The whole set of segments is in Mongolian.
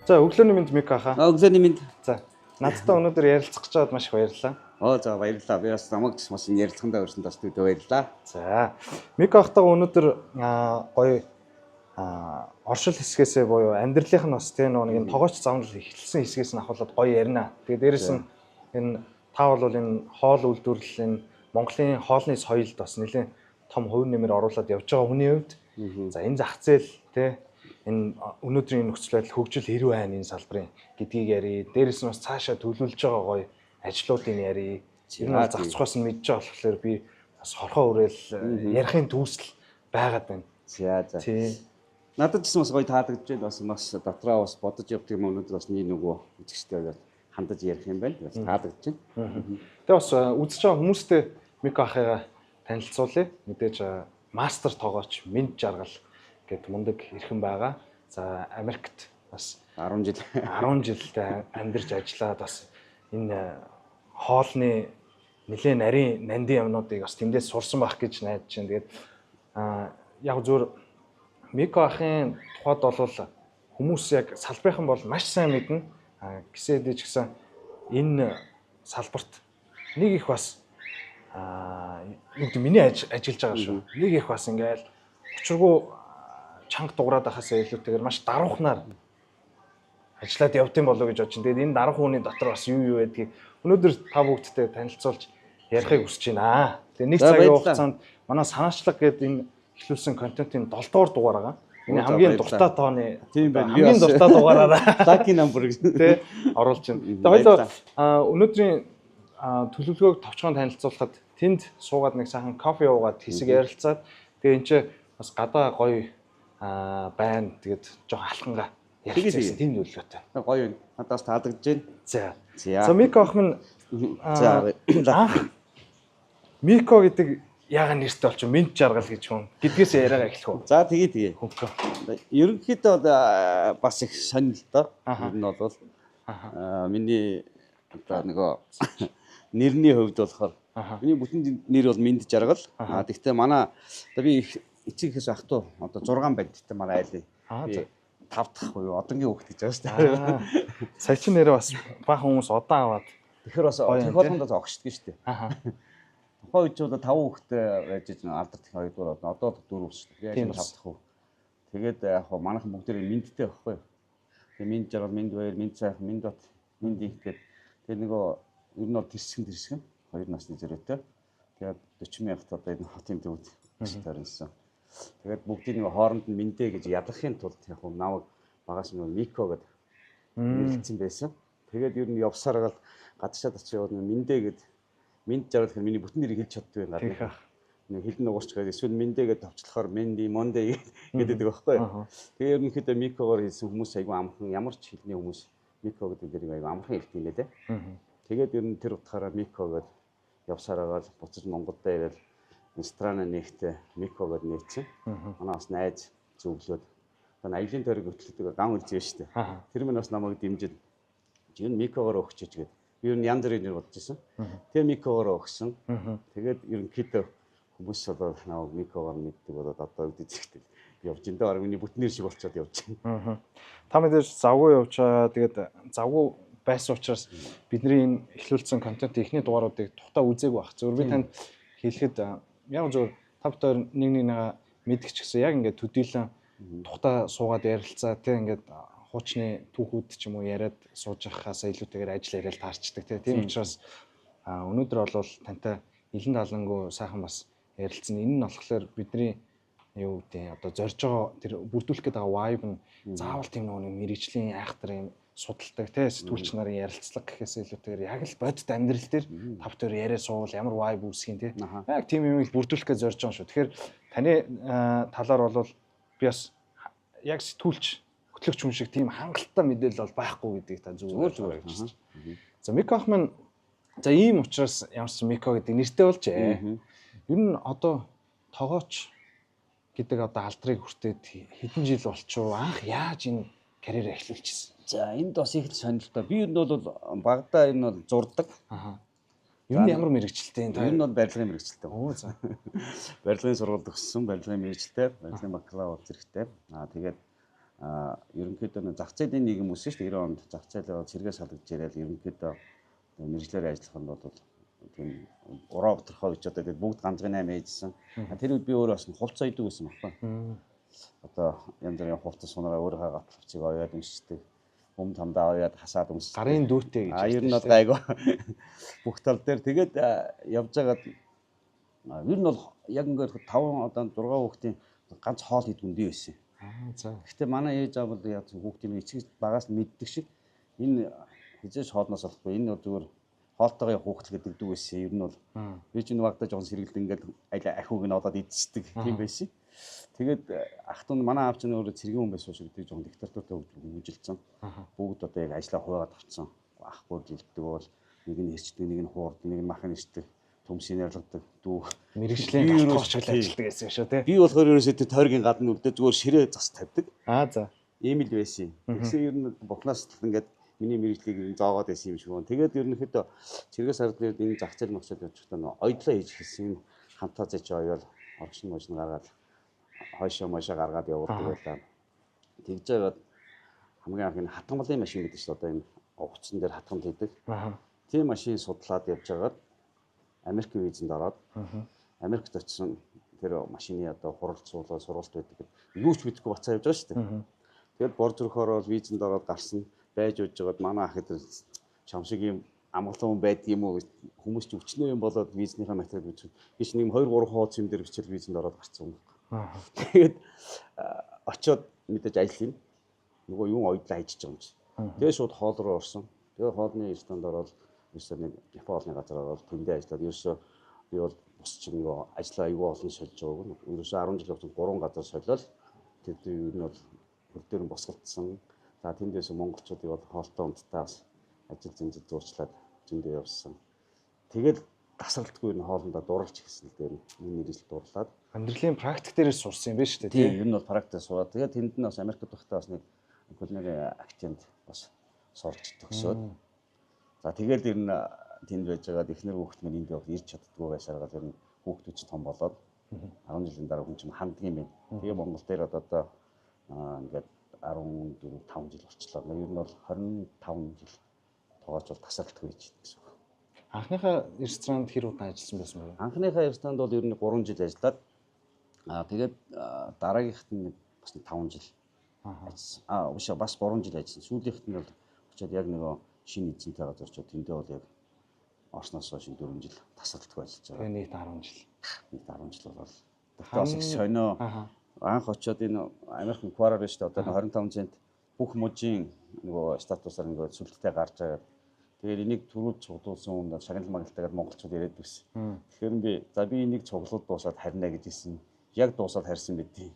За өглөөний мэнд Мико хаа. Өглөөний мэнд. За надтай өнөөдөр ярилцах гэж байгаад маш их баярлалаа. За баярлалаа. Би бас намайг маш ярилцсандаа өрсөнд бас төвдөө баярлалаа. За Мико хатаа өнөөдөр гоё оршил хэсгээсээ буюу амьдралынх нь бас тийм нэг тогооч замнал эхэлсэн хэсгээс нь ахуулаад гоё ярина. Тэгээд дээрэс нь энэ та бол энэ хоол үйлдвэрлэлийн Монголын хоолны соёлд бас нэлээд том хувь нэмэр оруулаад явж байгаа хүний хувьд за энэ зах зээл тийм энэ өнөөдрийн нөхцөл байдал хөгжил хэрэг байна энэ салбарын гэдгийг ярий. Дээрэс нь бас цаашаа төлөвлөж байгаа гоё ажлуудын ярий. Энэ бол зах зугаас нь мэдж байгаа болохоор би бас хорхоо уриал ярихын төвсөл байгаад байна. За. Надад ч бас гоё таалагдж байна. Бас дотроо бас бодож явдаг юм өнөөдөр бас нэг нөгөө үзэгчтэй хандаж ярих юм байна. Бас таалагдж байна. Тэгээ бас үзэж байгаа хүмүүстээ Мико ахыгаа танилцуулъя. Мэдээж мастер тоогооч Минт Жаргал гэд мундаг эрхэн байгаа. За Америкт бас 10 жилдээ амьдарч ажиллаад бас энэ хоолны нэлээд нарийн нандин юмнуудыг бас тэндээс сурсан байх гэж найдаж байна. Тэгээд яг зөвөр Мико ахын тухайд бол хүмүүс яг салбарынхан бол маш сайн мэднэ. Гисэд ч гэсэн энэ салбарт нэг их бас юу гэдэг миний ажиллаж байгаа шүү. Нэг их бас ингээл учиргүй чанга дуурайд байхасаа илүүтэйгээр маш даруухнаар ажиллаад явдсан болов гэж бодчих. Тэгээд энэ даруух хүний дотор бас юу байдгийг өнөөдөр та бүгдтэй танилцуулж ярихыг хүсэж байна. Тэгээд нэг цагийн хугацаанд манай санаачлаг гэдэг энэ эхлүүлсэн контентын 7 дугаар дугаар байгаа. Энэ хамгийн дуртай тооны тийм байна. Хамгийн дуртай дугаараараа lucky number гэж тий оруулж байна. Тэгээд хоёлоо өнөөдрийн төлөвлөгөөг товчхон танилцуулахад тэнд суугаад нэг сайхан кофе уугаад хэсэг ярилцаад тэгээд энэ ч бас гадаа гоё байна. Тэгээд жоо алхангаа ярилцсан тийм нөлөөтэй. Гоё юм. Надаас таалагдж байна. За Мико ах минь Мико гэдэг яагаад нэртэй болчих Минт Жаргал гэж хүн гэдгээс яриагаа эхлэх үү? За тэгээ. Ерөнхийдөө бас их сонир л доо. Ер нь бол миний одоо нөгөө нэрний хувьд болохоор миний бүтэн нэр бол Минт Жаргал. Тэгвэл манай одоо би эцэг ихээс ах トゥ одоо 6 байна. Тэгтээ манай айлын 5 дахь буюу одонгийн хүүхэд гэж байгаа шүү дээ. Сая чи нэрээ бас баахан хүмүүс удаан аваад тэгэхээр бас тохиолдонд огшдгийг шүү дээ. Тухайн үед бол 5 хүүхэдтэй байж алдарт их 2 дугаар одоо 4 шүү дээ. Яг 5 дахь хүү. Тэгээд яг манайхан бүгд Минттэй байхгүй юу? Тэгээд Минт Жаргал, Минт Баяр, Минт Сайхан, Минт Бат, Минт ихтэй. Тэгээд нөгөө ер нь бол тэрсгэн 2 насны зэрэгтэй. Тэгээд 40 мянгат одоо энэ хотын төвд төрсөн. Тэгээд бүгдийг нэг хооронд нь Минтэ гэж ядлахын тулд яг намайг багаас нь Мико гэдэг нэрлэлсэн байсан. Тэгээд ер нь явсараа гадагшаад очиж Минтэ гэдэг Минт Жаргал гэх миний бүтэн нэрийг хэлж чаддгүй гадна. Нэг хэлэн угаарч гэдэг эсвэл Минтэ гэдэг товчлохоор Менди, Монде гэдэг байхгүй. Тэгээд ерөнхийдөө Микогоор хэлсэн хүмүүс айгүй амархан ямар ч хэлний хүмүүс Мико гэдэг нэрийг айгүй амархан хэлдэг юм лээ. Тэгээд ер нь тэр утгаараа Мико гэдэг явсараа буцаж Монголд ирэл Страна нэгтэй Мико гэдэг нээсэн. Манай бас найз зөвлөөд аялын тойрог хөтлөдөг ган үлзээ шүү дээ. Тэр минь бас намайг дэмжиж ер нь Микогоор өгчөөж гэдэг. Би ер нь янз бүрийн нэр бодож байсан. Тэгээ Микогоор өгсөн. Тэгээд ерөнхийдөө хүмүүс одоо намайг Микогоор мэддэг болоод одоо үдцэгтэй явж энэ дээр миний бүтэн нэр шиг болчиход явж байна. Та мэдээж завгүй явчаа. Тэгээд завгүй байсан учраас бидний энэ эхлүүлсэн контентын эхний дугааруудыг тухтаа үзээгүй байх. Зөвөр би танд хэлэхэд яг зөв та бүхэн нэг мэдгч гэсэн яг ингээд төдийлөн тухтаа суугаад ярилцаа тийм ингээд хуучны түүхүүд ч юм уу яриад сууж байхаасаа илүүтэйгээр ажил яриад таарчдаг тийм учраас өнөөдөр бол тантай илэн талангуу сайхан бас ярилцсан. Энэ нь болохоор бидний юу гэдэг одоо зорж байгаа тэр бүрдүүлэх гээд байгаа vibe нь заавал тийм нэг мэрэгжлийн айхтар юм судалдаг тийм сэтгүүлч нарын ярилцлага гэхээс илүүтэйгээр яг л бодит амьдрал дээр та бүхэн яриа суувал ямар vibe үүсгэн тийм яг тийм юм их бүрдүүлэх гэж зорж байгаа шүү. Тэгэхээр таны талаар бол би бас яг сэтгүүлч хөтлөгч хүн шиг тийм хангалттай мэдээлэл бол байхгүй гэдгийг та зүгээр гэж байна. За Мико ах минь за ийм учраас ямар ч Мико гэдэг нэртэй болжээ. Ер нь одоо тоогооч гэдэг одоо алдрыг хүртээд хэдэн жил болчихоо анх яаж энэ карьераа эхлүүлчихсэн? За энд бас их сонирхолтой. Би ер нь бол багадаа энэ бол зурдаг. Ер нь ямар мэрэгчлээ энэ? Ер нь бол барилгын мэрэгчлээ. За. Барилгын сургуульд өгсөн, барилгын мэрэгчлээ, барилгын бакалавр зэрэгтэй. Тэгээд ерөнхийдөө зах зээлийн нийгэм өссөн шүү дээ. 90 онд зах зээл цэргээс салгаж ирээд ерөнхийдөө мэрэгчлэр ажиллах нь бол тийм ураа боторхой гэж одоо тэгээд бүгд ганцхан 8 ээжсэн. Тэр үед би өөрөө бас хувцас ойдог байсан байхгүй. Одоо янз бүрийн хувцас сунараа өөрөө гатлавчиг оёад өмсчдэг. Хүм тамдаа оёад хасаад өмсчдэг. Гарын дүүтэй гэж. Ер нь бол гайгүй. Бүх тал дээр тэгээд явж байгаад ер нь бол яг ингээд 5 одоо 6 хүүхдийн ганц хоол идэх үндий байсан. За. Гэхдээ манай ээж аав бол яг хүүхдийн эцэг багаас нь мэддэг шиг энэ хизээш хоолноос болохгүй. Энэ бол зүгээр хоолтойгоо явах хүүхдэл гэдэг дүү байсан. Ер нь бол би чинь багтаа жоохон сэргэлт ингээд ахиуг нь олоод идчихдэг тийм байсан. Тэгээд ах トゥ манай аав чинь өөрөө цэргийн хүн байсан шүү гэдэг жоохон диктатуртай хөгжилсэн. Бүгд одоо яг ажиллаа хуваагаад авцсан. Ахгүй жилдэг бол нэг нь хэрчдэг, нэг нь хуурд, нэг нь махан ирчдэг. Төмсийн ярилгадаг дүү мэрэгжлийн галтгооч ажилладаг гэсэн шүү тий. Би болохоор ерөөсөө тэр тойргийн гадна үлдээ зүгээр ширээ зас тавьдаг. За. Ийм л байсан. Тэгсэн ер нь бухнаас ингээд миний мэрэгжлийг зоогоод байсан юм шиг байна. Тэгээд ерөнхийдөө цэргээс ардын энэ зах зээл мөчөд явчихтаа ойдлоо хийж хэлсэн хамтаа зэч оёол орчин мужин гаргаад хойшоо мошоо гаргаад явуулдаг байлаа. Тэгж байгаад хамгийн анх энэ хатгамлын машин гэдэг чинь одоо энэ угцсан дээр хатгамл хийдэг. Тийм машин судлаад явж байгаад Америкийн визэнд ороод Америкт очсон тэр машины одоо хуралцуулаа сургалт байдаг. Юу ч мэдэхгүй бацаа явж байгаа шүү дээ. Тэгээд борж өрөхөөр бол визэнд ороод гарсан байж уж жагаад манай ах хэдэр чамшиг юм амгалан байдаг юм уу хүмүүс ч өвчнөө юм болоод визнийхээ материал үзсэн. Би ч нэг 2 3 хуудас юм дээр бичил визэнд ороод гарсан юм. Тэгээд очиод мэдээж ажил юм. Нөгөө юм ойдлоо хайчиж байгаа юм чи. Тэгээд шууд хоол руу орсон. Тэгээд хоолны станд ороод ерөөсөө нэг Японы газар ороод тэндээ ажиллаад ерөөсөө би бол бус ч нөгөө ажлаа аюул олон сольж байгааг. Ерөөсөө 10 жил явсан 3 газар солиод тэр юу нь бол хөл дээр нь босголдсон. За тэндээс монголчуудыг бол хоолтой унттаа бас ажил зэмжил зурчлаад зөндөө явсан. Тэгээд тасралтгүй энэ хоолндоо дурлж гисэн л дээр энэ мэрэгжил дурлаад амьдралын практик дээрээс сурсан юм байна шүү дээ тийм ер нь бол практик сураад тэгээд тэнд нь бас Америкт байхдаа бас нэг кулинари акцент бас сурч төгсөөд за тэгээд ер нь тэнд байж байгаад эхнэр хүүхэд минь энд явах ирж чаддгүй байсараа ер нь хүүхдүүд ч том болоод 10 жилийн дараа хүн чинь ханддаг юм байна. Тэгээ Монгол дээр одоо ингээд 14 5 жил болчлоо. Ер нь бол 25 жил тоогооч бол тасралтгүй гэж гэсэн үг. Анхныхаа ресторанд хэр удаан ажилласан байсан бэ? Анхныхаа ресторанд бол ер нь 3 жил ажиллаад тэгээд дараагийнхт нь бас 5 жил ажилласан. Ууш бас 3 жил ажилласан. Сүүлийнхт нь бол очиод яг нөгөө шинэ эзэнтэй газар очиод тэндээ бол яг орсноос хойш 4 жил тасралтгүй ажиллаж байгаа. Нийт 10 жил. Нийт 10 жил болол. Тэгэхээр бас их сонио анх очиод энэ Америкийн Куараар биш үү одоо 25 цент бүх мужийн нөгөө статусаар нөгөө сүлттэй гарч байгаа. Тэгээд энийг түрүүд цуглуулсан хүн шагнал магалтайгаар монголчууд яриад байсан. Тэгэхээр би би энийг цуглуулад дуусаад харина гэж хэлсэн. Яг дуусаад харсан мэдээ.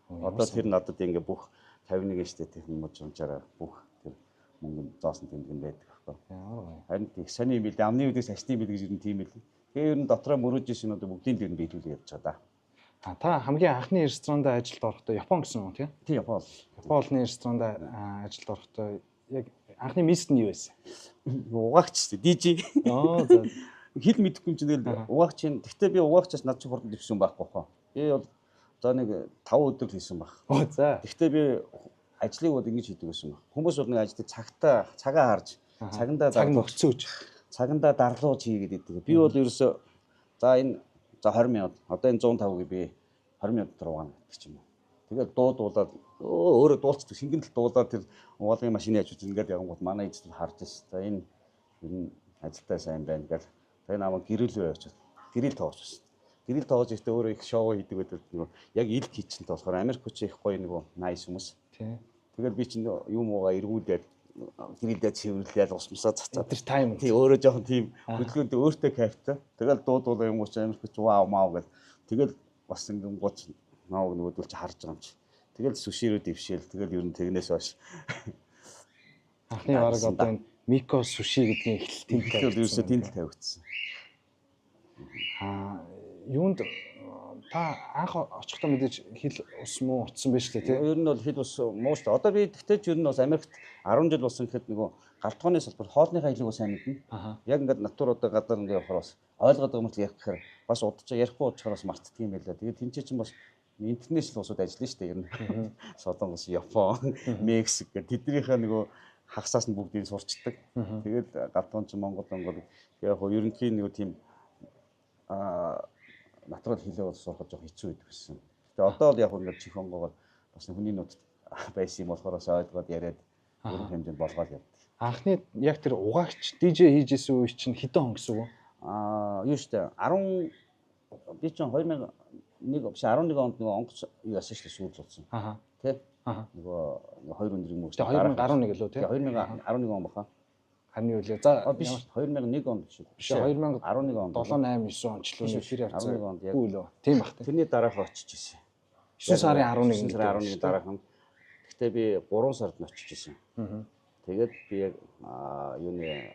Одоо тэр надад ингээ бүх 51 штэ тэр муж унчаараа бүх тэр мөнгө зоосон тэмдэг байдаг байхгүй. Харин их сони юм бил амны үдээс ашны бил гэж ер нь тийм л. Тэгээ ер нь дотроо мөрөөж ирсэн одоо бүгдийн дээр нь биелүүлээ явж байгаа да. Та хамгийн анхны ресторанд ажилд орохдоо Япон гэсэн юм тийм? Тийм Япон. Японы ресторанд ажилд орохдоо яг анхны мист нь юу байсан? Угаагч шүү дээ. DJ. За. Хэл мэдэхгүй юм чинь тэгэл угаагч юм. Гэхдээ би угаагчаас над чи хурдан дэвсэн байхгүй хаа. Би бол за нэг 5 өдөр хийсэн баг. За. Гэхдээ би ажлыг бол ингэж хийдэг байсан баг. Хүмүүс бол нэг ажлыг цагаа харж цагандаа өгцөөж цагандаа дарлууж хийгээд идэг. Би бол ерөөсөө за энэ 20 минут одоо энэ 105-ыг би 20 минут дотор угаана гэдэг ч юм уу. Тэгээд дуулаад өөрөө дуулцдаг шингэнэл дуулаад тэр угаалгын машины ажиж ингээд явангууд манай эзэл харж ирсэн. За энэ ер нь ажилтаа сайн байна гэл. Тэгээд намайг гэрэл рүү явуулчихсан. Гэрэл тоож байсан. Гэрэл тоож ихтэй өөрөө их шоу хийдэг байдаг нөгөө яг ил хийчихэнтэй болохоор Америкч их гоё нөгөө найс хүмүүс. Тийм. Тэгээд би чинь юм уугаа эргүүлээд гэрэлдээ цэвэрлээд усмсаа цацаад. Тэр тайм. Тий өөрөө жоохон тийм хөдөлгөөнд өөртөө кайфтай. Тэгэл дуудуулаа юм уу ч Америкч вау маа гэл. Тэгэл бас ингэн гоц нааг нөгөөдөл чи харж байгаа юм чи. Тэгэл сүширөө дэвшээл. Тэгэл ер нь тэгнээс хойш анхны бараг одоо энэ Мико суши гэдгийн эхлэл тэнд тавьчихсан. Ерөөсөө тэнд л тавигдсан. Юунд та анх очихдоо мэдээж хэл ус муу утсан байж лээ тий. Ер нь бол хэл ус муу шүү дээ. Одоо би тэгтээ ч ер нь бас Америкт 10 жил болсон гэхэд нөгөө галтгооны салбар хоолныхаа хэлийг сайн мэднэ. Яг ингээд натур одоо гадар ингээд явахаар бас ойлгоод байгаа юм л ярих гэхээр бас удаж ярихгүй уучраа бас мартдаг юм байлаа. Тэгээд тэнцээ чинь бас интернэшнл улсууд ажиллана шүү дээ. Ер нь Солонгос, Япон, Мексик гэх тэднийхээ нөгөө хагасаас нь бүгдийг сурчдаг. Тэгээд гадуун ч Монгол яг хоо ерөнхийн нөгөө тийм натурал хэлээ бол сурах жоох хэцүү байдаг гэсэн. Тэгээд одоо бол яг ингээд чихонгоор бас хүний нутагт байсан юм болохоор ойлгоод яриад өөрөөр хэмжээнд болгоод явдаг. Анхны яг тэр угаагч DJ хийжсэн үе чинь хэдэн он гэсэн үг? Юу штэ 10 би ч 2001 биш 11 онд нөгөө онгоц юу яасан шүү дээ сүүл болсон. Тэ? Нөгөө 2 өндрийн мөнгө. Тэгээ 2011 лөө тэ? 2011 он баха. Харин юу лээ. За биш 2001 онд шүү. Биш 2011 онд 7 8 9 ончлууны тэр явцсан. 11 онд яг. Үгүй лөө. Тийм бах тэ. Тэрний дараах очиж исэн. 9 сарын 11 11 дараах нь. Гэхдээ би 3 сард нь очиж исэн. Тэгээд би яг юуны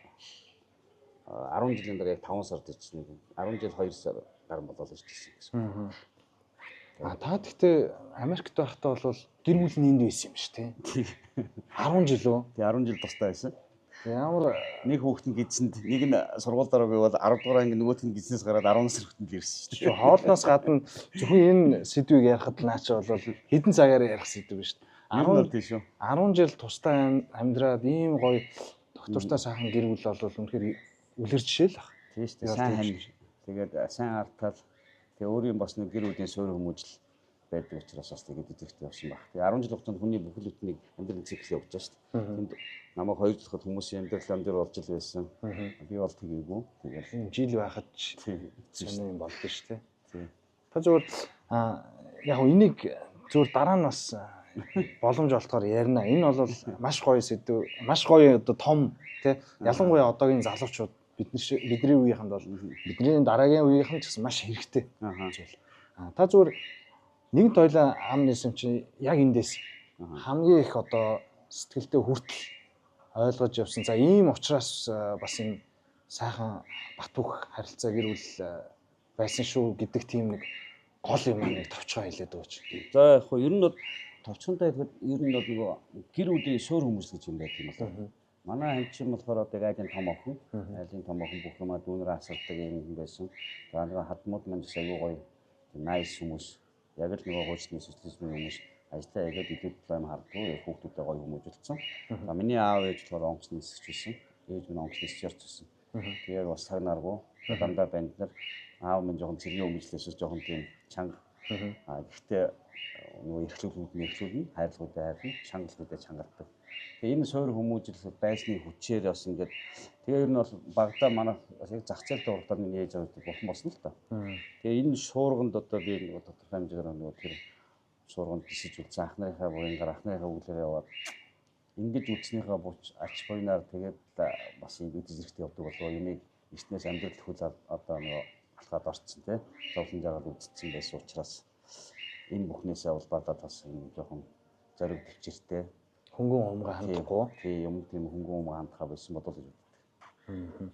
10 жилийн дараа яг 5 сард ирсэн. 10 жил 2 сар гарсан болоод ирсэн гэсэн. Та гэхдээ Америкт байхдаа бол гэр бүл нь энд байсан юм шүү дээ. 10 жил үү? Тэг 10 жил тустай байсан. Ямар нэг хүүхэд нь гидсэнд нэг нь сургуульдаа байвал 10 дугаар анги нөгөөх нь гидснээс гараад 10 нас хүртэл ирсэн шүү дээ. Хоолноос гадна зөвхөн энэ сэдвийг ярихад наача бол хэдэн цагаар ярих сэдв шүү дээ. 10 жил тустай амьдраад ийм гоё доктортой сайхан гэр бүл бол үнэхээр үлгэр жишээ л баг. Тийм шүү дээ. Сайн хань. Тэгээд сайн артал тэгээ өөрийн бас нэг гэр бүлийн суурь хүмүүжил байдаг учраас бас тэгээд идэвхтэй явсан баг. Тэгээ 10 жил хугацаанд хүний бүхэл бүтнийг амьдралын цикл явж байгаа шүү дээ. Тэнд намайг 2 жил хад хүмүүсийн амьдрал дээр болж л байсан. Би бол тэгээгүй. Тэгээд жил байхад сонио юм болдог шүү дээ. Та зүгээр яг энийг зүгээр дараа нь бас боломж олдохоор ярина. Энэ бол маш гоё сэдв, маш гоё оо том тий. Ялангуяа одоогийн залуучууд бидний үеийнхэнд бол бидний дараагийн үеийнхэн ч гэсэн маш хэрэгтэй зүйл. Та зүгээр нэгд тойлоо ам нэсэн чинь яг эндээс хамгийн их одоо сэтгэлдээ хүртэл ойлгож явсан. За ийм учраас бас энэ сайхан бат бөх харилцаа гэр бүл байсан шүү гэдэг тийм нэг гол юм нэг товчгоо хэлээд өгч. За яг хөө ер нь бол товчхонтой гэхэд ер нь бол нөгөө гэр бүлийн суурь хүмүүс гэж юм байдаг юм байна. Манай хэмжим болохоор одоо айлын том охин, бүх юмаа дүүнээр асардаг юм байсан. За нөгөө хадмууд маань ч аюу гоё nice хүмүүс. Яг л нөгөө хуучны социализмын хүмүүс ажлаа ягаад идэвхтэй юм хардггүй хүүхдүүдэд гоё хүмүүжүүлсэн. За миний аав ээж болохоор онгоцны нисэж байсан. Ээж минь онгоцны нисэж ярьсан. Тэгээд бас цагнааргүй дандаа банд нар аав минь жоохон цэргийн өмжлөөс жоохон тийм чанга. Гэхдээ нөгөө эрхлүүлэн хайрлахуудаа хайрлна, чангалахуудаа чангалдаг. Тэгээ энэ суурь хүмүүжил байсны хүчээр бас ингээд тэгээ ер нь бол багада манай яг зах зээл дурдаар миний ээж аваад болсон болсон л та. Тэгээ энэ шуурганд одоо би нөгөө тодорхой хэмжээгээр нөгөө тэр шуурганд бисэж үлдсэн ахныхаа буянгаар ахныхаа үглээр яваад ингэж үлдснийхаа буч ач буйнаар тэгээд бас ингэж зэрэгтэй явдаг болоо юмыг эртнээс амьдрал хөл одоо нөгөө алхаад орцсон тий зовлон жагаад үлдсэн байсан учраас энэ бүхнээсээ улбаадаад бас юм жоохон зориг төвчртэй хөнгөн умгаа хандахгүй. Тийм тийм хөнгөн умгаа хандхаа байсан бодол гэж боддог.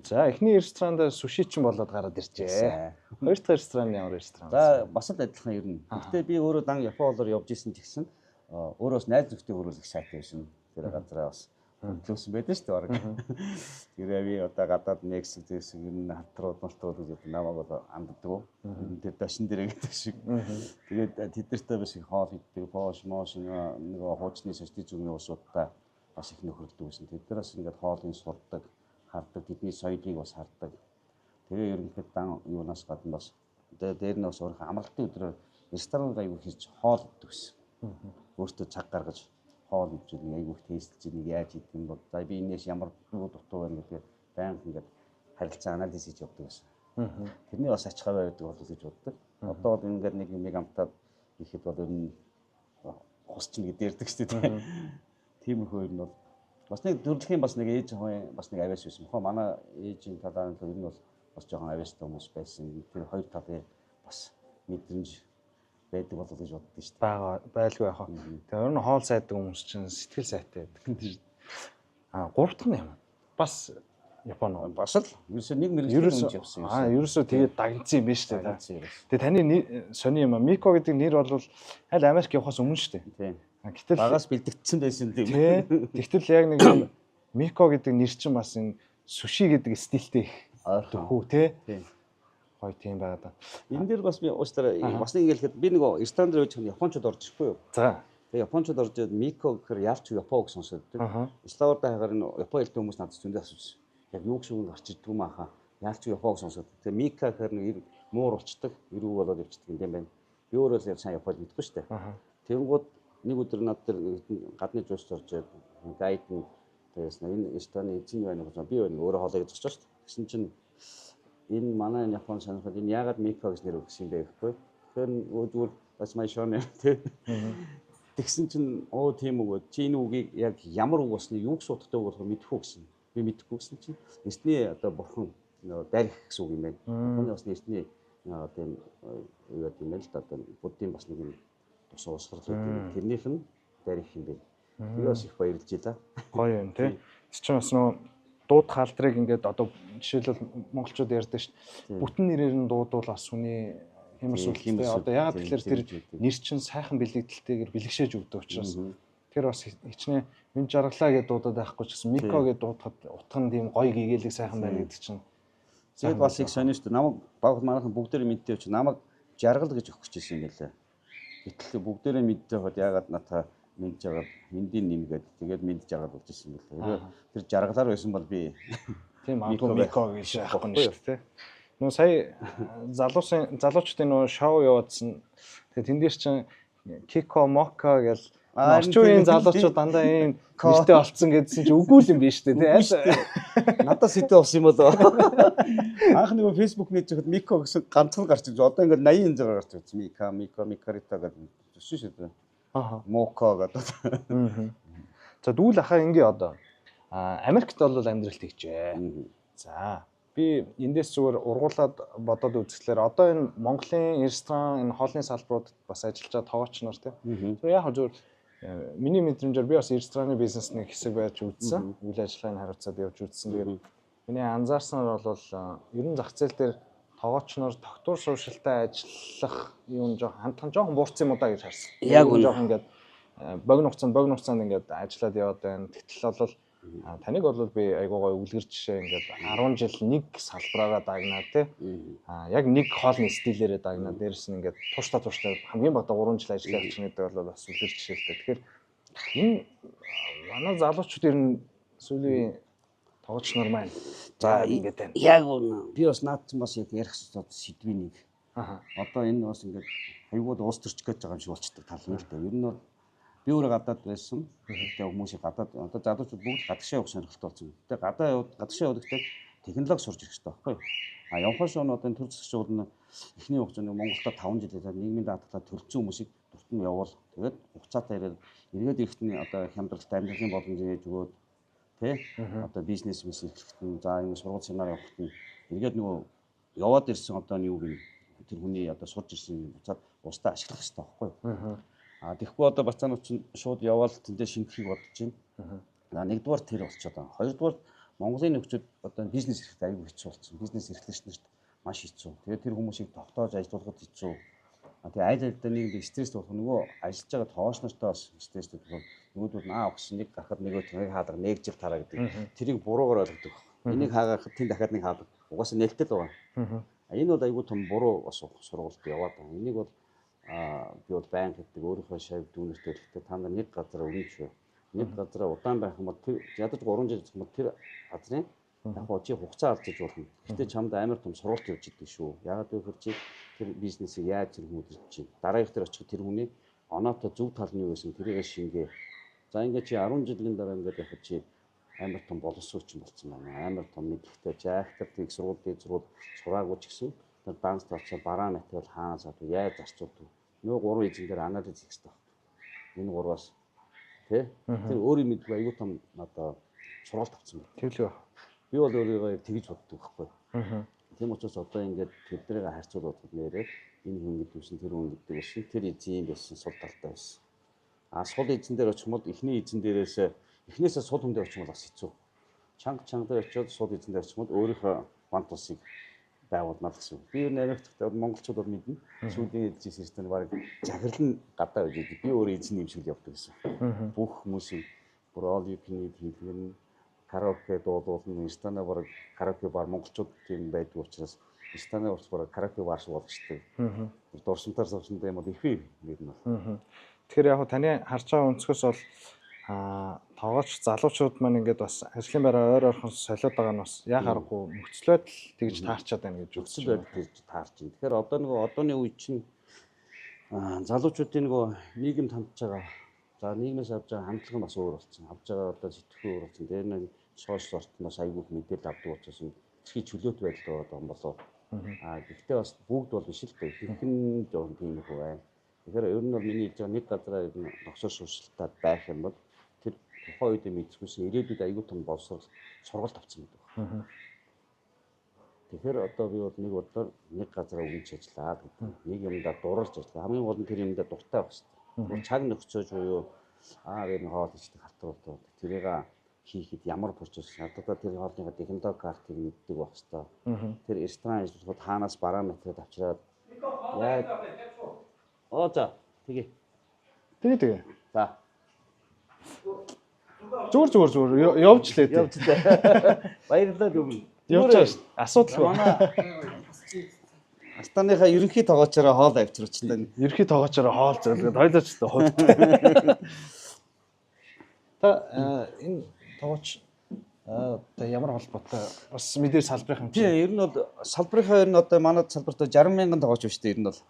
За эхний ресторанд суши ч болоод гараад иржээ. Хоёр дахь ресторан ямар ресторан? За бас л адилхан ер нь. Гэхдээ би өөрөө дан Японоор явж исэн ч гэсэн өөрөөс найз нөхдөд хөрвүүлэх сайтай байсан. Тэр газараа бас хөдлөсөн байдаг шүү дээ баг. Тэгээ би одоо гадаад Мексик зэвсэг ер нь хатрууд малтууд гэж намайг бол анддаг. Тэр дашин дээрээ гэдэг шиг. Тэгээд тэднэртэй бас их хоол иддэг, поош мош нөгөө хуучны социализмын усуудаа бас их нөхөрлөдөг байсан. Тэднээс ингээд хоолыг сурдаг, хардаг, тэдний соёлыг бас хардаг. Тэгээ ерөнхийдөө дан юунаас гадна бас дээр нь бас өөрийнхөө амралтын өдрөөр ресторан аягүй хийж хоол иддэг гэсэн. Өөртөө цаг гаргаж хоол идэж аягүй тестэлж нэг яаж идэх юм бол за би энэс ямар нөгөө дутуу байна гэдгээр байнга ингээд харилцаа анализ хийж явдаг гэсэн. Тэрний бас ач хаваа байдаг болов гэж боддог. Одоо бол ингээд нэг юм амтаад ихэд бол ер нь хусч нэг дээрдэг шүү дээ. Тиймэрхүү ер нь бол бас нэг төрөлхийн бас нэг ээж хаваа бас нэг авиас байсан. Хоо манай ээжийн талаар нь ер нь бол бас жоохон авиастай хүмүүс байсан. Тэр хоёр талын бас мэдрэмж байдаг болов гэж боддоо шүү дээ. Бага байлгүй яах вэ? Тэгээ ер нь хоол сайдаг хүмүүс чинь сэтгэл сайтай байдаг гэдэг шүү дээ. Гурав дахь нь юм. Бас Япон бас л ерөөсөө нэг мэрэгжлийн юм явсан юм. Ерөөсөө тэгээд дагнцсан юм байна шүү дээ. Тэгээ таны сони юм Мико гэдэг нэр бол аль Америк явахаас өмнө шүү дээ. Тийм. Гэтэл багаас бэлтгэгдсэн байсан тийм. Тэгтэл яг нэг Мико гэдэг нэр чинь бас энэ суши гэдэг стилтэй их ойрхон хүү тий. гоё тийм байгаад байна. Энэ дээр бас би уучлаарай бас нэг хэлэхэд би нөгөө ресторан дээр үеч японочд орж ирэхгүй юу? За. Тэгээ японочд орж ирээд Мико гэхээр яалч япоо гэж сонсоод тийм. Славарда хагаар энэ япон хэлтэй хүмүүс надад зөндөө асууж. Яг юу гэж үг гарч ирдэг юм аха. Яалч япоо гэж сонсоод. Тэгээ Мика гэхээр нэг муур болчдөг, эрүү болоод явчихдаг юм байна. Би өөрөө л сайн япоод мэдгүй шүү дээ. Тэнгууд нэг өдөр над дээр гадны жууч орж ирээд гайд нь тэгээс энэ рестораны эзэн байна гэж би өөрөө хоолой гэж зогсож шүү дээ. Тэгсэн чинь энэ манай Япон сонирхоод энэ яагаад Мика гэж нэр өгсөн бэ гэхгүй. Тэгэхээр зүгээр бас май шонэ тий. Тэгсэн чинь тийм үг чи энэ үгийг яг ямар үг болсныг юу гэж судахтай болох мэдэхгүй гэсэн. Би мэдэхгүй гэсэн чинь эсний одоо бурхан дарих гэсэн үг юм байна. Бурханы бас эсний тийм юу гэдэг юм бэ л да одоо буддийн бас нэг юм тус уусгал гэдэг. Тэрнийх нь дарих юм байна. Би бас их баярлж байлаа. Гоё юм тий. Чи бас нөө дууд хаалтрыг ингээд одоо жишээлбэл монголчууд ярьдаг шүү дээ. Бүтэн нэрээр нь дуудвал бас хүний хэмэрсүүлтэй. Одоо яагаад тэгэхээр тэр нэр чинь сайхан бэлэгдэлтэйгээр бэлэгшээж өгдөг учраас тэр бас хичнээн минь жаргалаа гэдээ дуудаад байхгүй ч гэсэн Мико гэдээ дуудахад утга нь тийм гоё гэгээлэг сайхан байна гэдэг чинь. Тэгээд бас их сонио шүү дээ. Намайг баг манайхан бүгдээрээ мэддэг чи намайг жаргал гэж өгөх гэсэн юм байлаа. Гэтэл бүгдээрээ мэддэг хад яагаад натаа мэдж байгаа мэндийн нэмгээд тэгээд мэдж байгаа болж ирсэн байлаа. Тэр жаргалаар байсан бол би тийм Мико гэж яахгүй нь шүү дээ. Нөө сая залуучдын нөө шоу яваадсан. Тэгээ тэн дээр чинь Кико Мока гэж орчин үеийн залуучууд дандаа ийм нэртэй олцсон гэдсэн чинь үгүй л юм биш үү тий. Надад сэдв болсон юм болоо. Анх нөгөө фэйсбુક нээж захад Мико гэсэн ганцхан гарч ирж одоо ингээд 80 янзаар гарч ирж Микарита гэдэг шүү дээ. Моко гэдэг. За дүүл ахаа ингээ одоо Америкт бол амьдралт хийжээ. За би эндээс зүгээр ургуулад бодоод үзэхлээр одоо энэ Монголын ресторан энэ хоолны салбаруудад бас ажиллаж байгаа тоогооч нар тийм. Яг зүгээр миний мэдрэмжээр би бас рестораны бизнесний хэсэг байж үзсэн. Үйл ажиллагааны хариуцаад явж үзсэн. Тэгээд миний анзаарснаар бол ер нь зах зээл дээр тоогооч нар тогтвор сууршилтай ажиллах юм хандхан жоохон буурсан юм уу да гэж харсан. Яг үнэ. Жоохон ингээд богино хугацаанд ингээд ажиллаад яваад байна. Тэгтэл бол таныг бол би айгуу гой үлгэр жишээ ингээд 10 жил нэг салбараараа дагнаа тий. Яг нэг хоолны стилээрээ дагнаа. Дээрс нь ингээд тууштай хамгийн багадаа 3 жил ажиллаж явчихна гэдэг бол бас үлгэр жишээлтэй. Тэгэхээр энэ манай залуучууд ер нь сүүлийн тоогооч нар маань за ингээд байна. Яг үнэ. Би бас наад чинь бас яг ярих сэдвийн нэг. Одоо энэ бас ингээд айгууд уус төрч гэж байгаа юм шиг болчихдог тал нь л дээ. Ер нь бол би өөрөө гадаад байсан. Тэгээ хүмүүсийг гадаад одоо залуучууд бүгд гадагшаа явах сонирхолтой болсон. Тэгээ гадагшаа явахдаа технологи сурч ирэх хэрэгтэй байхгүй юу? Явхаш он одоо төр засгчуул нь эхний хугацаанд Монголда 5 жилээр нийгмийн даатгалаа төлцсөн хүмүүсийг дурт нь явуул. Тэгээд хугацаатай ирээд эргээд ирэхэд нь одоо хямдралтай амьдралын боломж нээж өгөөд тий одоо бизнес эрхлэхэд нь за энэ сургууль семинар явахад нь эргээд нөгөө яваад ирсэн одоо юу гэнэ тэр хүний одоо сурж ирсэн буцаад устдаа ашиглах хэрэгтэй байхгүй юу? Тэгэхгүй одоо бацаанууд чинь шууд яваал тэндээ шингэхийг бодож байна. Нэгдүгээр тэр болчиход байгаа. Хоёрдугаар Монголын нөхцөл одоо бизнес эрхлэлт аюул хэцүү болсон. Бизнес эрхлэгч нарт маш хэцүү. Тэгээд тэр хүмүүсийг тогтоож ажилуулахад хэцүү. Тэгээ аль аль нэг стресс болох нөгөө ажиллаж байгаа тоош нартай бас стресстэй болох. Нөгөөдөл наа огс нэг гарахад нөгөө тэрийг хаалга нэг жил тараа гэдэг. Тэрийг буруугаар ойлгодог. Энийг хаагаад тэнд дахиад нэг хаалга. Угаасаа нээлттэй л байгаа. Энэ бол аюул том буруу бас сургуульд яваад байгаа. Энийг бол би бол байн гэдэг өөрийнхөө шав дүүнэртэй хэлэхдээ та нар нэг газар өрнөж нэг газараа удаан байх юм бол тэр ядаж 3 жил гэх юм бол тэр газрын яг хоо чи хугацаа алдаж болох юм. Гэтэ чамд амар том сургалт явж идэг шүү. Яагаад гэвэл чи тэр бизнесийг яаж зэрэгмүүлж чинь дараагийнх дээр очих тэр хүний оноотой зөв тал нь юу байсан тэрийг шингээ. За ингээд чи 10 жилийн дараа ингээд явах чи амар том боловсруучсан болсон байна. Амар том мэдлэгтэй жаахтар тийг сургууль сураагүй ч гэсэн тэр данс талчаа бараа материал хаанаас авах яаж зарцуулдаг. Нөгөө гурван эзэн дээр анализ хийх хэрэгтэй байна. Энэ гурваас тий тэр өөрийн мэдгүй аюу тум одоо сургалт авсан байна. Тэглээ. Би бол өөрийгөө яг тэгж боддог байхгүй. Тийм учраас одоо ингээд тэднийг харьцуулаад нэрээ энэ хүн гэдгүйсэн тэр хүн гэдэг байсан. Тэр эзэн байсан сул талтай байсан. Сул эзэн дээр очих юм бол эхний эзэн эхнээсээ сул хүн дээр очих бол бас хэцүү. Чанга дээр очиод сул эзэн дээр очих юм бол өөрийнхөө вант усыг байгуулмаар гэсэн. Би ер нь Америкт монголчууд бол мэднэ. Сүүлийн эзэн систем баг захирлан гадаа байж идэг. Би өөрөө эзэн юм шиг л явдаг гэсэн. Бүх хүмүүсийн бүр all you can eat хийлгэн караоке дуулуулна. Инстанаа баг караоке бар монголчууд тийм байдаг учраас Станы урцгаар карате варш болгочтой. Дурсамтаар сувсантай юм бол их бий нэр нь. Тэгэхээр яг таны харж байгаа өнцгөөс бол тоогооч залуучууд маань ингээд бас ажлын байраа ойр ойрхон солиод байгаа нь бас яа харахгүй нөхцөл байдал тэгж таарчаад байна гэж үзэж Нөхцөл байдал тэгж таарч байна. Тэгэхээр одоо нөгөө одооны үе чинь залуучуудын нөгөө нийгэмд хандж байгаа. За нийгмээс авж байгаа хандлага нь бас өөр болсон. Авж байгаа одоо сэтгэхүй өөр болсон. Дээр нь сошиал сортноос айгүй их мэдээлэл авдаг учраас дэлхийн чөлөөт байдал болоод байгаа юм болоо. Гэхдээ бас бүгд бол биш л дээ. Хэрхэн жоон тийм их байна. Тэгэхээр ер нь бол миний хэлж байгаа нэг газараа ер нь нөхцөл шууршилтад байх юм бол тэр тухайн үед мэдсгүйсэн ирээдүйд айгүй том боловсрол сургалт авсан гэдэг. Тэгэхээр одоо би бол нэг удаа нэг газараа өгч ажиллаа гэдэг. Нэг юмдаа дурлж ажиллаа. Хамгийн гол нь тэр юмдаа дуртай байх хэрэгтэй. Цаг нөхцөөж буюу би нэг хоол ичдэг халтруулдаг. Тэрийг хийхэд ямар процесс одоо тэр хоолныхаа технологи картыг мэддэг байх хэрэгтэй. Тэр ресторан ажиллахад хаанаас параметрыг авчираад яг за тэгээ. За. Зүгээр явж лээ. Баярлалаа юм. Явж байгаа шүү. Асуудалгүй. Астананыхаа ерөнхий тоогоочороо хоол авчирч байна. Ерөнхий тоогоочороо хоол зөвлөд хоёлоо ч хувьтай. Энэ тоогооч ямар холбоотой бас мэдээ салбарынх юм чи. Ер нь бол салбарынхаа ер нь одоо манай салбарт 60 мянган тоогооч биш үү ер нь бол.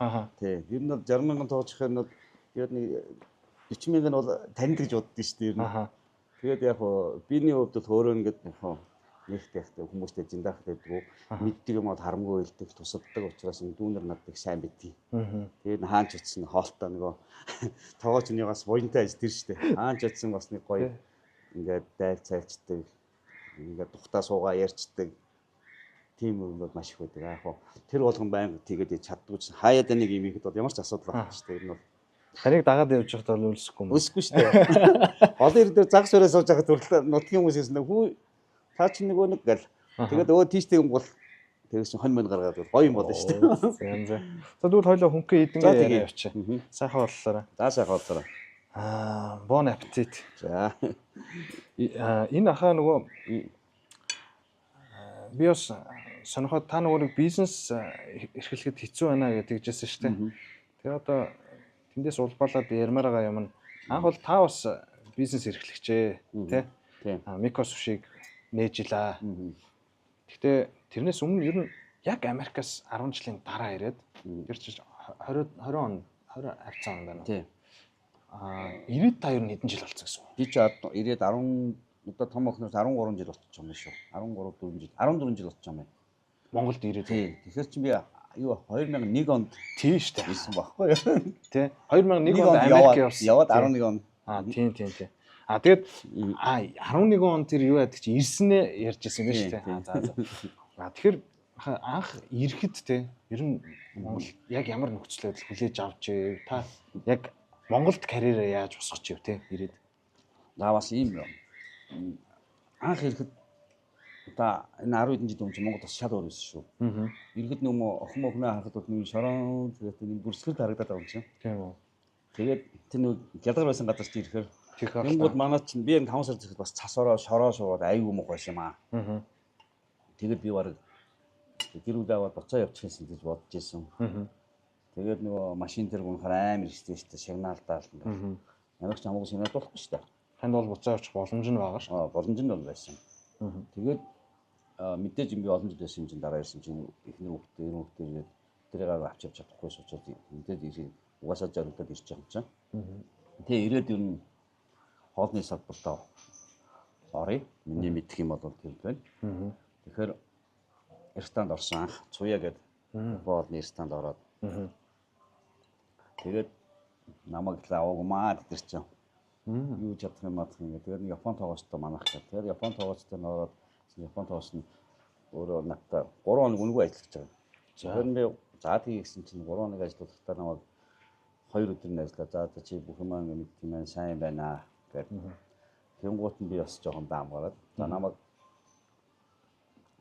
Тий. Ер нь бол 60 мянган тоогооч гэхээр нь бол тэгээд нэг 40 мянган бол танд гэж боддоо шүү дээ ер нь. Тэгээд яг биений хувьд бол өөрөө ингээд нэгтэй хүмүүстэй зиндаах гэдэг мэддэг юм бол харамгүй хэлдэг тусаддаг учраас дүүнер наддаг сайн мэдээ. Тэгээд хаач утсан хоолтой нөгөө тоогоочныгаас воентай ажил тэр штэ. Хаач утсан бас нэг гоё ингээд дайл цайлцдаг ингээд тухтаа суугаа ярьцдаг тийм юм бол маш их байдаг. Яг тэр болгон байнга тэгээд чаддгүй чинь хаяад нэг юм ихэд бол ямар ч асуудал байхгүй шүү дээ. Энэ бол таныг дагаад явж байхдаа бол үлсэхгүй юм. Үлсэхгүй шүү дээ. Олон ирдээр загс өрөө сууж байхад хүртэл нутгийн хүмүүс ирсэн хүү та чинь нөгөө нэг гэл. Тэгээд тийштэй юм бол тэгээс чинь хонь мөн гаргаад гоё юм болно шүү дээ. Янз. За тэгвэл хоёлоо хөнгөө идэнгээ явчих. Сайхан боллоо. За сайхан боллоо. Bon аппетит. За. Энэ ахаа нөгөө би бас сонирхоод та нөгөө нэг бизнес эрхлэхэд хэцүү байна гэдэгжсэн шүү дээ. Тэгээ одоо тэндээс улбалаад ярмаар байгаа юм нь анх бол та бас бизнес эрхлэгчээ тий. Мико сушиг нээж илаа. Гэхдээ тэрнээс өмнө ер нь яг Америкаас 10 жилийн дараа ирээд тэр чинь 20 авцаа он байна. Тий. 90 та ер нь хэдэн жил болсон гэсэн үг. Би ч ирээд 10 одоо том охноос 13 жил болчих юм шүү. 14 жил болчих юм байна. Монголд ирээд. Тий. Тэгэхээр чи би 2001 онд тийм шүү дээ. ирсэн байхгүй юу? Тий. 2001 онд Америк явсан. Яваад 11 онд. Тийм. Тэгээд 11 он тэр юу яадаг чи ирсэнээ ярьж ирсэн юм шүү дээ. За. Тэгэхээр анх ирэхэд те ер нь Монгол яг ямар нөхцөл байдал хүлээж авч ив та яг Монголд карьераа яаж босгоч ив те ирээд. Бас ийм юм. Анх ирэхэд одоо энэ 10 хэдэн жил өмнө Монгол бас шал өөр байсан шүү. Ирэхэд нөмө охин мохноо харахад бол нэг шорон тэгээд нэг бүрсгэл харагдаад байгаа юм чинь. Тийм үү. Тэгээд тэр нэг гялгар байсан газар чи ирэхээр тэнгууд манад чинь би 5 сар зэрэг бас цас ороо шороо шууд айгүй мөх байсан юм аа. Тэгээд би бараг гэрүүд аваад буцаа явчихсан гэж бодож ирсэн. Тэгээд нөгөө машин тэр гонхоор амар ихтэй сигналдаал юм. Ямар ч хамаагүй сигнал болохгүй шүү дээ. Танд бол буцаа явчих боломж нь байгаа ш. Боломж нь бол байсан. Тэгээд мэдээж би олон жил байсан юм чинь дараа ирсэн чинь эхний хүүхдээ тэрийг авч явж чадахгүй шүү учраас мэдээж ирсэн угаасаа зоригдоод ирж байгаа юм чинь. Тэгээ ирээд ер нь хоолны салбартаа орё. Миний мэдх юм бол тэр байна. Тэгэхээр ресторанд орсон анх Цуя гэдэг хоолны ресторанд ороод. Тэгээд намайг л аваагмаа тэр чинь. Юу чадах юм аах юм. Тэгээд Япон тоогоочтой манах гэх. Тэгээд Япон тоогоочтой ороод Япон тоогооч нь өөрөө надтай 3 хоног үнэгүй ажиллаж байгаа. Тэгэхээр би тэгээ гэсэн чинь 3 хоног ажиллахдаа намайг 2 өдөр нь ажиллаа. За чи бүх юм мэд тийм ээ сайн байна гэдэг. Тэнгуут нь би бас жоохон даамгараад. За намайг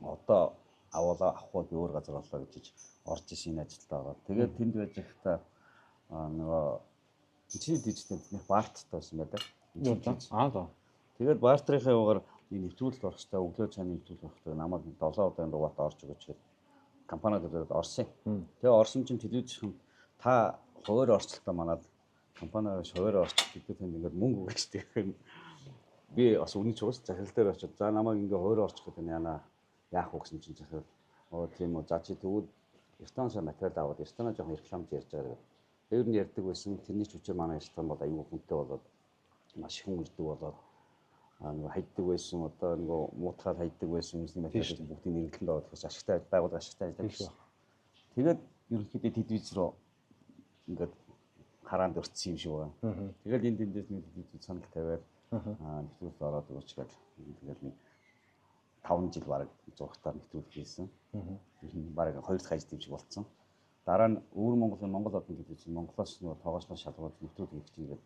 одоо авахгүй би өөр газар боллоо гэж орж исэн ажилд ороод. Тэгээд тэнд байж байхдаа нөгөө чи дижитал нэг барттай байсан байдаг. За. Тэгээд бартрынхаа югаар нэвтрүүлэлт орох хэрэгтэй, өглөө цааны нэвтрүүлэлт орох хэрэгтэй. Намайг 7 удаа руугаат орж өгөөч гэдэг. компаниудад орсон. Тэгээ орсон чинь телевизийн та хуваар орчлоо манад компаниас хуваар орчих гэдэг нь ингээд мөнгө өгөх шүү дээ. Би бас үнэн ч уус захирал дээр очиод за намайг ингээ хуваар орчих гэдэг нь яана яах вэ гэсэн чинь захирал тийм үү за чи тэгвэл ертөнцийн материал аваад ертөнөө жоохон рекламж ярьж байгаа. Тэр нь ярьдаг байсан. Тэрний ч үчир манай ертөн бол аюул хүнтэй болоод маш их хүн ирдэг болоод нөгөө хайддаг байсан одоо нөгөө муутгаад хайддаг байсан хүмүүсийн материал бүгдийг нэрэлтэнд аваад бас ашигтай байгууллага ашигтай ажиллаж. Тэгээд ерөнхийдөө телевиз рүү ингээд хараанд өртсөн юм шиг байна. Тэгээд энд эндээс нэг телевиз санал тавиад нэвтрүүлэлт ороод уучгаад тэгээд нэг 5 жил бараг 100-аар нэвтрүүлэх хийсэн. Бараг 2 дахь ажил юм шиг болцсон. Дараа нь өвөр Монгол одон телевиз Монголоос нөгөө тоогоочлон шалгуулж нэвтрүүлэх хийх чинь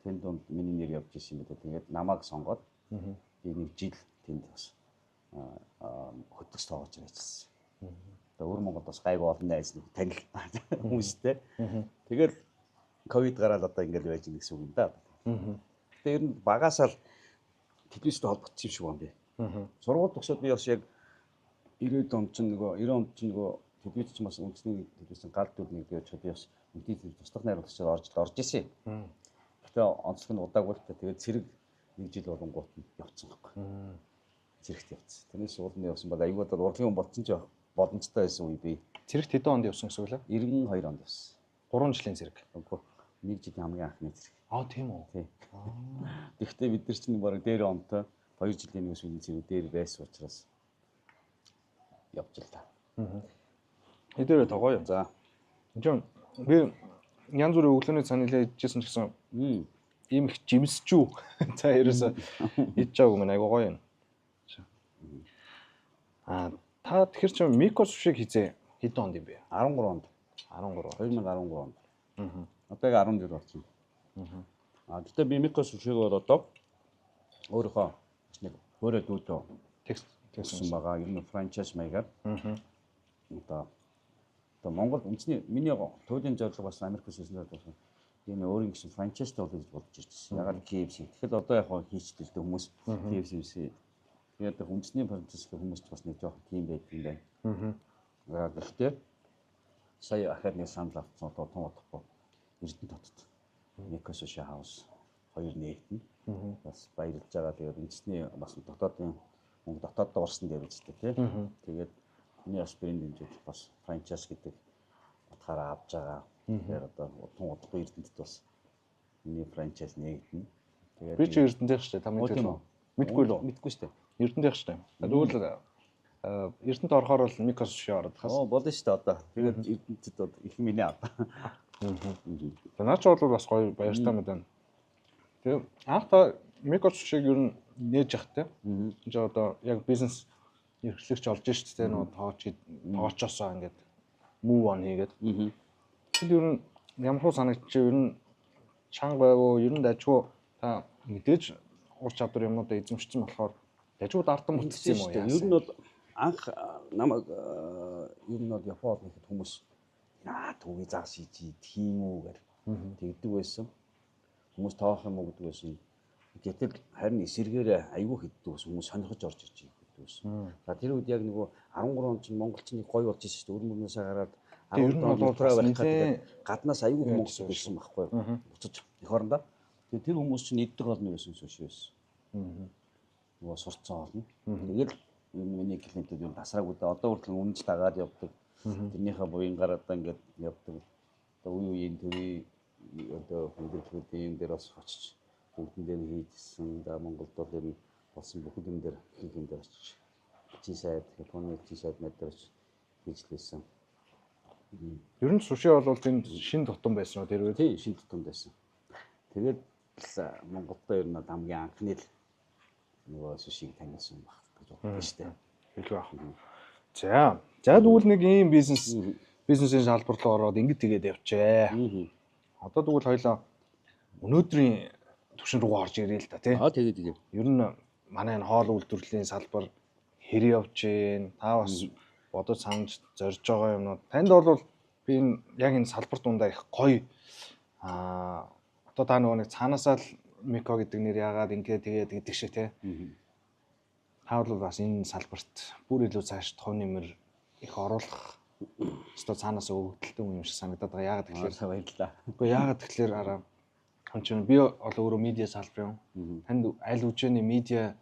тэнд донд миний нэр явж ирсэн юм байна. Тэгээд намайг сонгоод би нэг жил тэнд бас хөтөс тоогооч ажилласан. Тэгээд өвөр Монголд бас гайгүй олон найз нэг танил хүмүүстэй. Тэгээд ковид гараад одоо ингээд байж байгаа гэсэн үг юм да. Тэгээд ер нь багасаа л телевизтэй холбогдсон юм шиг байна би. Сургууль төгсөөд би бас яг 90 онд чинь нөгөө телевиз чинь бас үндэсний телевизийн гал дүр нэг явж би бас үндэсний туслах найруулагчаар орж исэн. Гэтэ онцлог нь удаагүй л та тэгээд цэрэг нэг жил болонгууд нь явцсан байхгүй. Цэрэгт явцсан. Тэрнээс уулын явсан бол аюулгүй урлагийн хүн болцсон ч боломжтой байсан үе би. Цэрэгт хэдэн онд явсан гэсэн үг лээ? 92 онд явсан. 3 жилийн цэрэг. Үгүй. Нэг жилийн хамгийн анхны цэрэг. Тийм үү. Тий. Гэхдээ бид нар чинь бараг дээр онтой 2 жилийн нэг үеийн цэрэг дээр байсан учраас явж л та. Хэдэрэ тогоо юм. За. Жон би янз бүрийн өглөөний цанилаа идчихсэн гэсэн ийм их жимсчүү. За ерөөсө идэж байгаагүй мэн айгуу гоё юм. Та тэгэхэр чи микро сушиг хийзээ хэдэн онд юм бэ? 13 онд. 2013 онд. Одоо яг 10 жил болсон. Гэхдээ би микро сушиг бол одоо өөрөөхөө нэг өөрөө дүүдөө текст гэсэн байгаа. Ер нь франчайз маягаар. Одоо Монгол үндэсний миний туйлын зорилго бас Америкээс ирсэн байх. Энэ өөрийн гэсэн франчайзтай болж ирсэн. Ягаад KFC. Тэгэхээр одоо яг хийчихдэг хүмүүс KFC. Тэгээд үндэсний франчайзтай хүмүүс ч бас нэг жоохон тийм байдаг юм байна. Гэхдээ сая ахад нэг санал авсан одоо том утгагүй Эрдэнэ дотод Микро Суши хаус 2 нэгтэн бас баярлж байгаа. Тэгээд үндэсний бас дотоодын мөнгө дотооддоо орсон дээр үстэй тий. Тэгээд миний бас брэнд хэмжээд бас франчайз гэдэг утгаараа авч байгаа. Тэгэхээр одоо том утгагүй Эрдэнэт бас миний франчайз нэгтэн. Тэгээд би ч Эрдэнэт шүү дээ. Та мэдгүй үү? Мэдгүй л үү? Мэдгүй шүү дээ. Эрдэнэт шүү дээ. Тэгвэл Эрдэнэт орохоор бол Микро Суши ороод хас. Болно шүү дээ одоо. Тэгээд Эрдэнэт одоо их миний аваа. Наач бол бас гоё баяртай мэт байна. Тэгээ анх та Микро Сушиг ер нь нээж явах те. Энд одоо яг бизнес эрхлэгч олж шít те нөө тоочосоо ингээд move on хийгээд. Тэгэхээр ер нь ямар хуу санагдчих ер нь чанга байвуу ер нь дажгүй та мэдээж ур чадвар юмудаа эзэмшсэн болохоор дажгүй дартан бүтсэн юм уу яа. Ер нь бол анх намайг ер нь бол Японд нэхэд хүмүүс түүний заас хийж тийм үү гэж тэгдэг байсан. Хүмүүс тоох юм уу гэдэг байсан. Гэтэл харин эсэргээр аюу хэддэг хүмүүс сонирхож орж ирж байгаа байсан. За тэр үед яг нөгөө 13 он чинь Монгол чинь гоё болж ирсэн шүү дээ. Өрмөрнөөс гараад 10 он болоо байх гэдэг гаднаас аюу хүмүүс ирсэн байхгүй юу? Буцаж эх орондоо. Тэгээ тэр хүмүүс чинь иддэг олон байсан шүү байсан. Нөгөө сурцсан олон. Тэгэл миний клиентүүд юм тасраагүй да. Одоо хүртэл үнэнч дагаад явдаг. Тэрнийхээ буян гараад ингээд явдаг. Одоо үеийн төвийн одоо хүндрэлтүүдийн дээр бас очиж бүгдэн дээр хийжсэн. За Монголд бол ер нь болсон бүх юм дээр хийх дээр очиж чи сайд Японы чи сайд мэдэр хийж лээсэн. Ер нь суши бол тэнд шин тутам байсан уу тэр үед? Тийм шин тутам байсан. Тэгээд Монголдо ер нь хамгийн анхны л нөгөө сушиг таньсан баг гэж боддог шүү дээ. Хэлгүй байна. За тэгвэл нэг ийм бизнесийн салбар руу ороод ингэж тэгээд явжээ. Одоо тэгвэл хоёлаа өнөөдрийн түвшин рүү орж ирээ л та тий. Тэгээд. Ер нь манай энэ хоол үйлдвэрлэлийн салбар хэр явж гин та бас бодож санаж зорж байгаа юмнууд танд бол би энэ яг энэ салбар дундаа их гоё одоо та нөгөө нэг цаанаасаа л Мико гэдэг нэр яагаад ингэ тэгээд гэдэг шиг тий. Та бол бас энэ салбарт бүр илүү цааш тоо нэмэр их оруулах өстой цаанаас өвдөлтөн юм шиг санагдаад байгаа. Яагаад тэгэхээр баярлалаа. үгүй яагаад тэгэхээр араа хүн би бол өөрөө медиа салбар юм. Танд аль үжээний медиа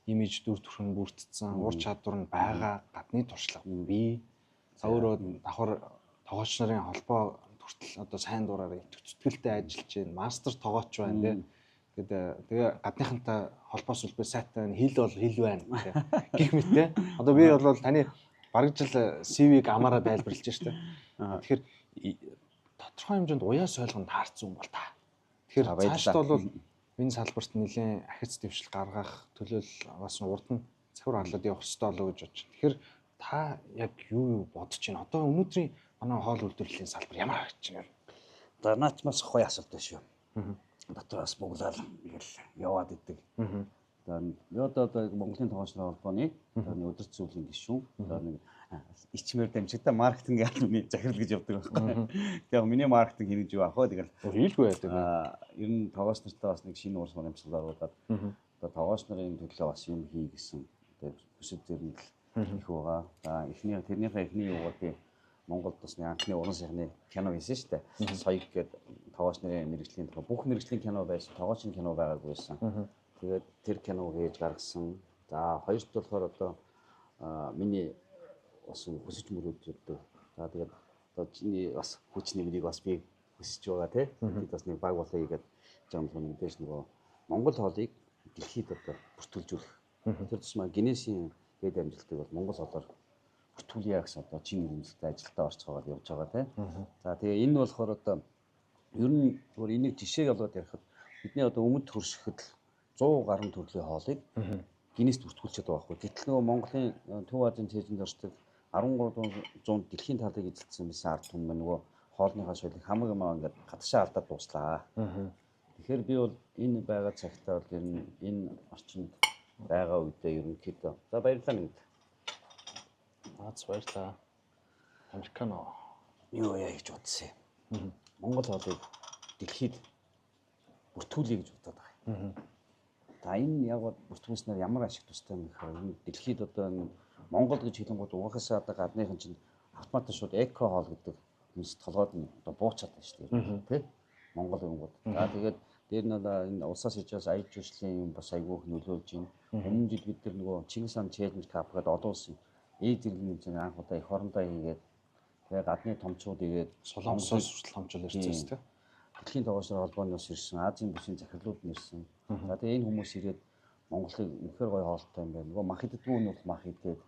имиж дүр төрх нь бүрдсэн, ур чадвар нь байгаа, гадны туршлага бий. Өөрөө давхар тоглогч нарын холбоо хүртэл одоо сайн дураараа итгэвчтэй ажиллаж байна. Мастер тоглогч байна тий. Тэгээ гадныхантай холбоос үлбээ сайтай хэл бол хэл байна гэх мэт тий. Одоо би бол таны бараг жил CV-г амаараа тайлбарлаж штэ. Тэгэхээр тодорхой хэмжээнд уяа сойлгонд таарсан юм бол та. Тэгэхээр цаашд бол энэ салбарт нэлээд ахиц дэвшил гаргах төлөөлөл бас урд нь цахиур харлаад явах хэрэгтэй болоо гэж бодож байна. Тэгэхээр та яг юу бодож байна? Одоо өнөөдрийн манай хоол үйлдвэрлэлийн салбар ямар харагдаж байна? За наач маш гоё асуулт байна шүү. Дотроос бүгдээ ингээл яваад идэг. Одоо Монголын тоглогчдын холбооны өдөр зүйлийн гишүүн нэг ичмээр дамжигтай маркетинг албаны захирал гэж явдаг байхгүй. Тэгээ миний маркетинг хийж юу аах вэ? Тэгэл хийлгүй байдаг. Ер нь тоглогч нартай бас нэг шинэ уурс амжилт оруулаад одоо тоглогч нарын төлөө бас юм хий гэсэн хүсэл зэрэг их байгаа. За тэрнийхээ эхний юугаар Монголд бас нэг анхны уран сайхны кино хийсэн шүү дээ. Соёг гэдэг тоглогч нарын мэрэгжлийн тухай бүх мэрэгжлийн кино байсан. Тоглогчийн кино байгаагүй байсан. Тэгээд тэр киног хийж гаргасан. За хоёрт болохоор одоо миний бас хүсэж мөрөөддөг. За тэгээд одоо чиний бас хүч нэмрийг бас би хүсэж байгаа тий. Бид бас нэг баг болоё гэдэг жамлах мэдээж нөгөө Монгол хоолыг дэлхийд одоо бүртгүүлжүүлэх. Тэр тусмаа Гиннесийн хэд амжилтыг бол Монгол хоолоор бүртгүүлье гэсэн одоо чин нэмэлттэй ажилдаа орцгоод явж байгаа тий. За тэгээ энэ болохоор одоо ер нь энийг жишээг олоод ярихад бидний одоо өмнөд хөршөхөд 100 гаруй төрлийн хоолыг Гиннест бүртгүүлчихэд байгаа байхгүй. Гэтэл нөгөө Монголын Төв Азийн цээжинд орчдөг 1300 дэлхийн талыг эзэлсэн байсан ард түмэн нөгөө хоолныхаа соёлыг хамаг юмаа ингээд гадагшаа алдаад дуслаа. Тэгэхээр би бол энэ байгаа цагтаа бол ер нь энэ орчинд байгаа үедээ ерөнхийдөө за баярлалаа нэг. Баярлалаа. Американо юу яа гэж бодсон юм. Монгол хоолыг дэлхийд бүртгүүлье гэж бодоод байгаа юм. За энэ яг бүртгүүлснээр ямар ашиг тустай юм гэхээр энэ дэлхийд одоо Монгол гэж хэлэнгууд угаасаа одоо гадныхан чинь автомат шууд эко хоол гэдэг юмс толгойд нь одоо буучаад байна шүү дээ. Тэ? Монгол юмгууд. За тэгээд дээр нь энэ улсаас ичээс аяж жүжиглийн юм бас айгүйх нөлөөлж байна. Өмнө жил бид нар нөгөө Чингис хаан челленж кап гэдэг олон улсын ээж зэргийн хэмжээний анх удаа эх орондоо хийгээд тэгээд гадны томчууд игээд Солонгосоос хүртэл томчууд ирсэн тийм. Дэлхийн тоглогчдын холбооноос ирсэн, Азийн бүсийн захирлууд нэрсэн. За тэгээд энэ хүмүүс ирээд Монголыг үнэхээр гоё хоолтой юм байна. Нөгөө мах иддэггүй нь бол мах идээд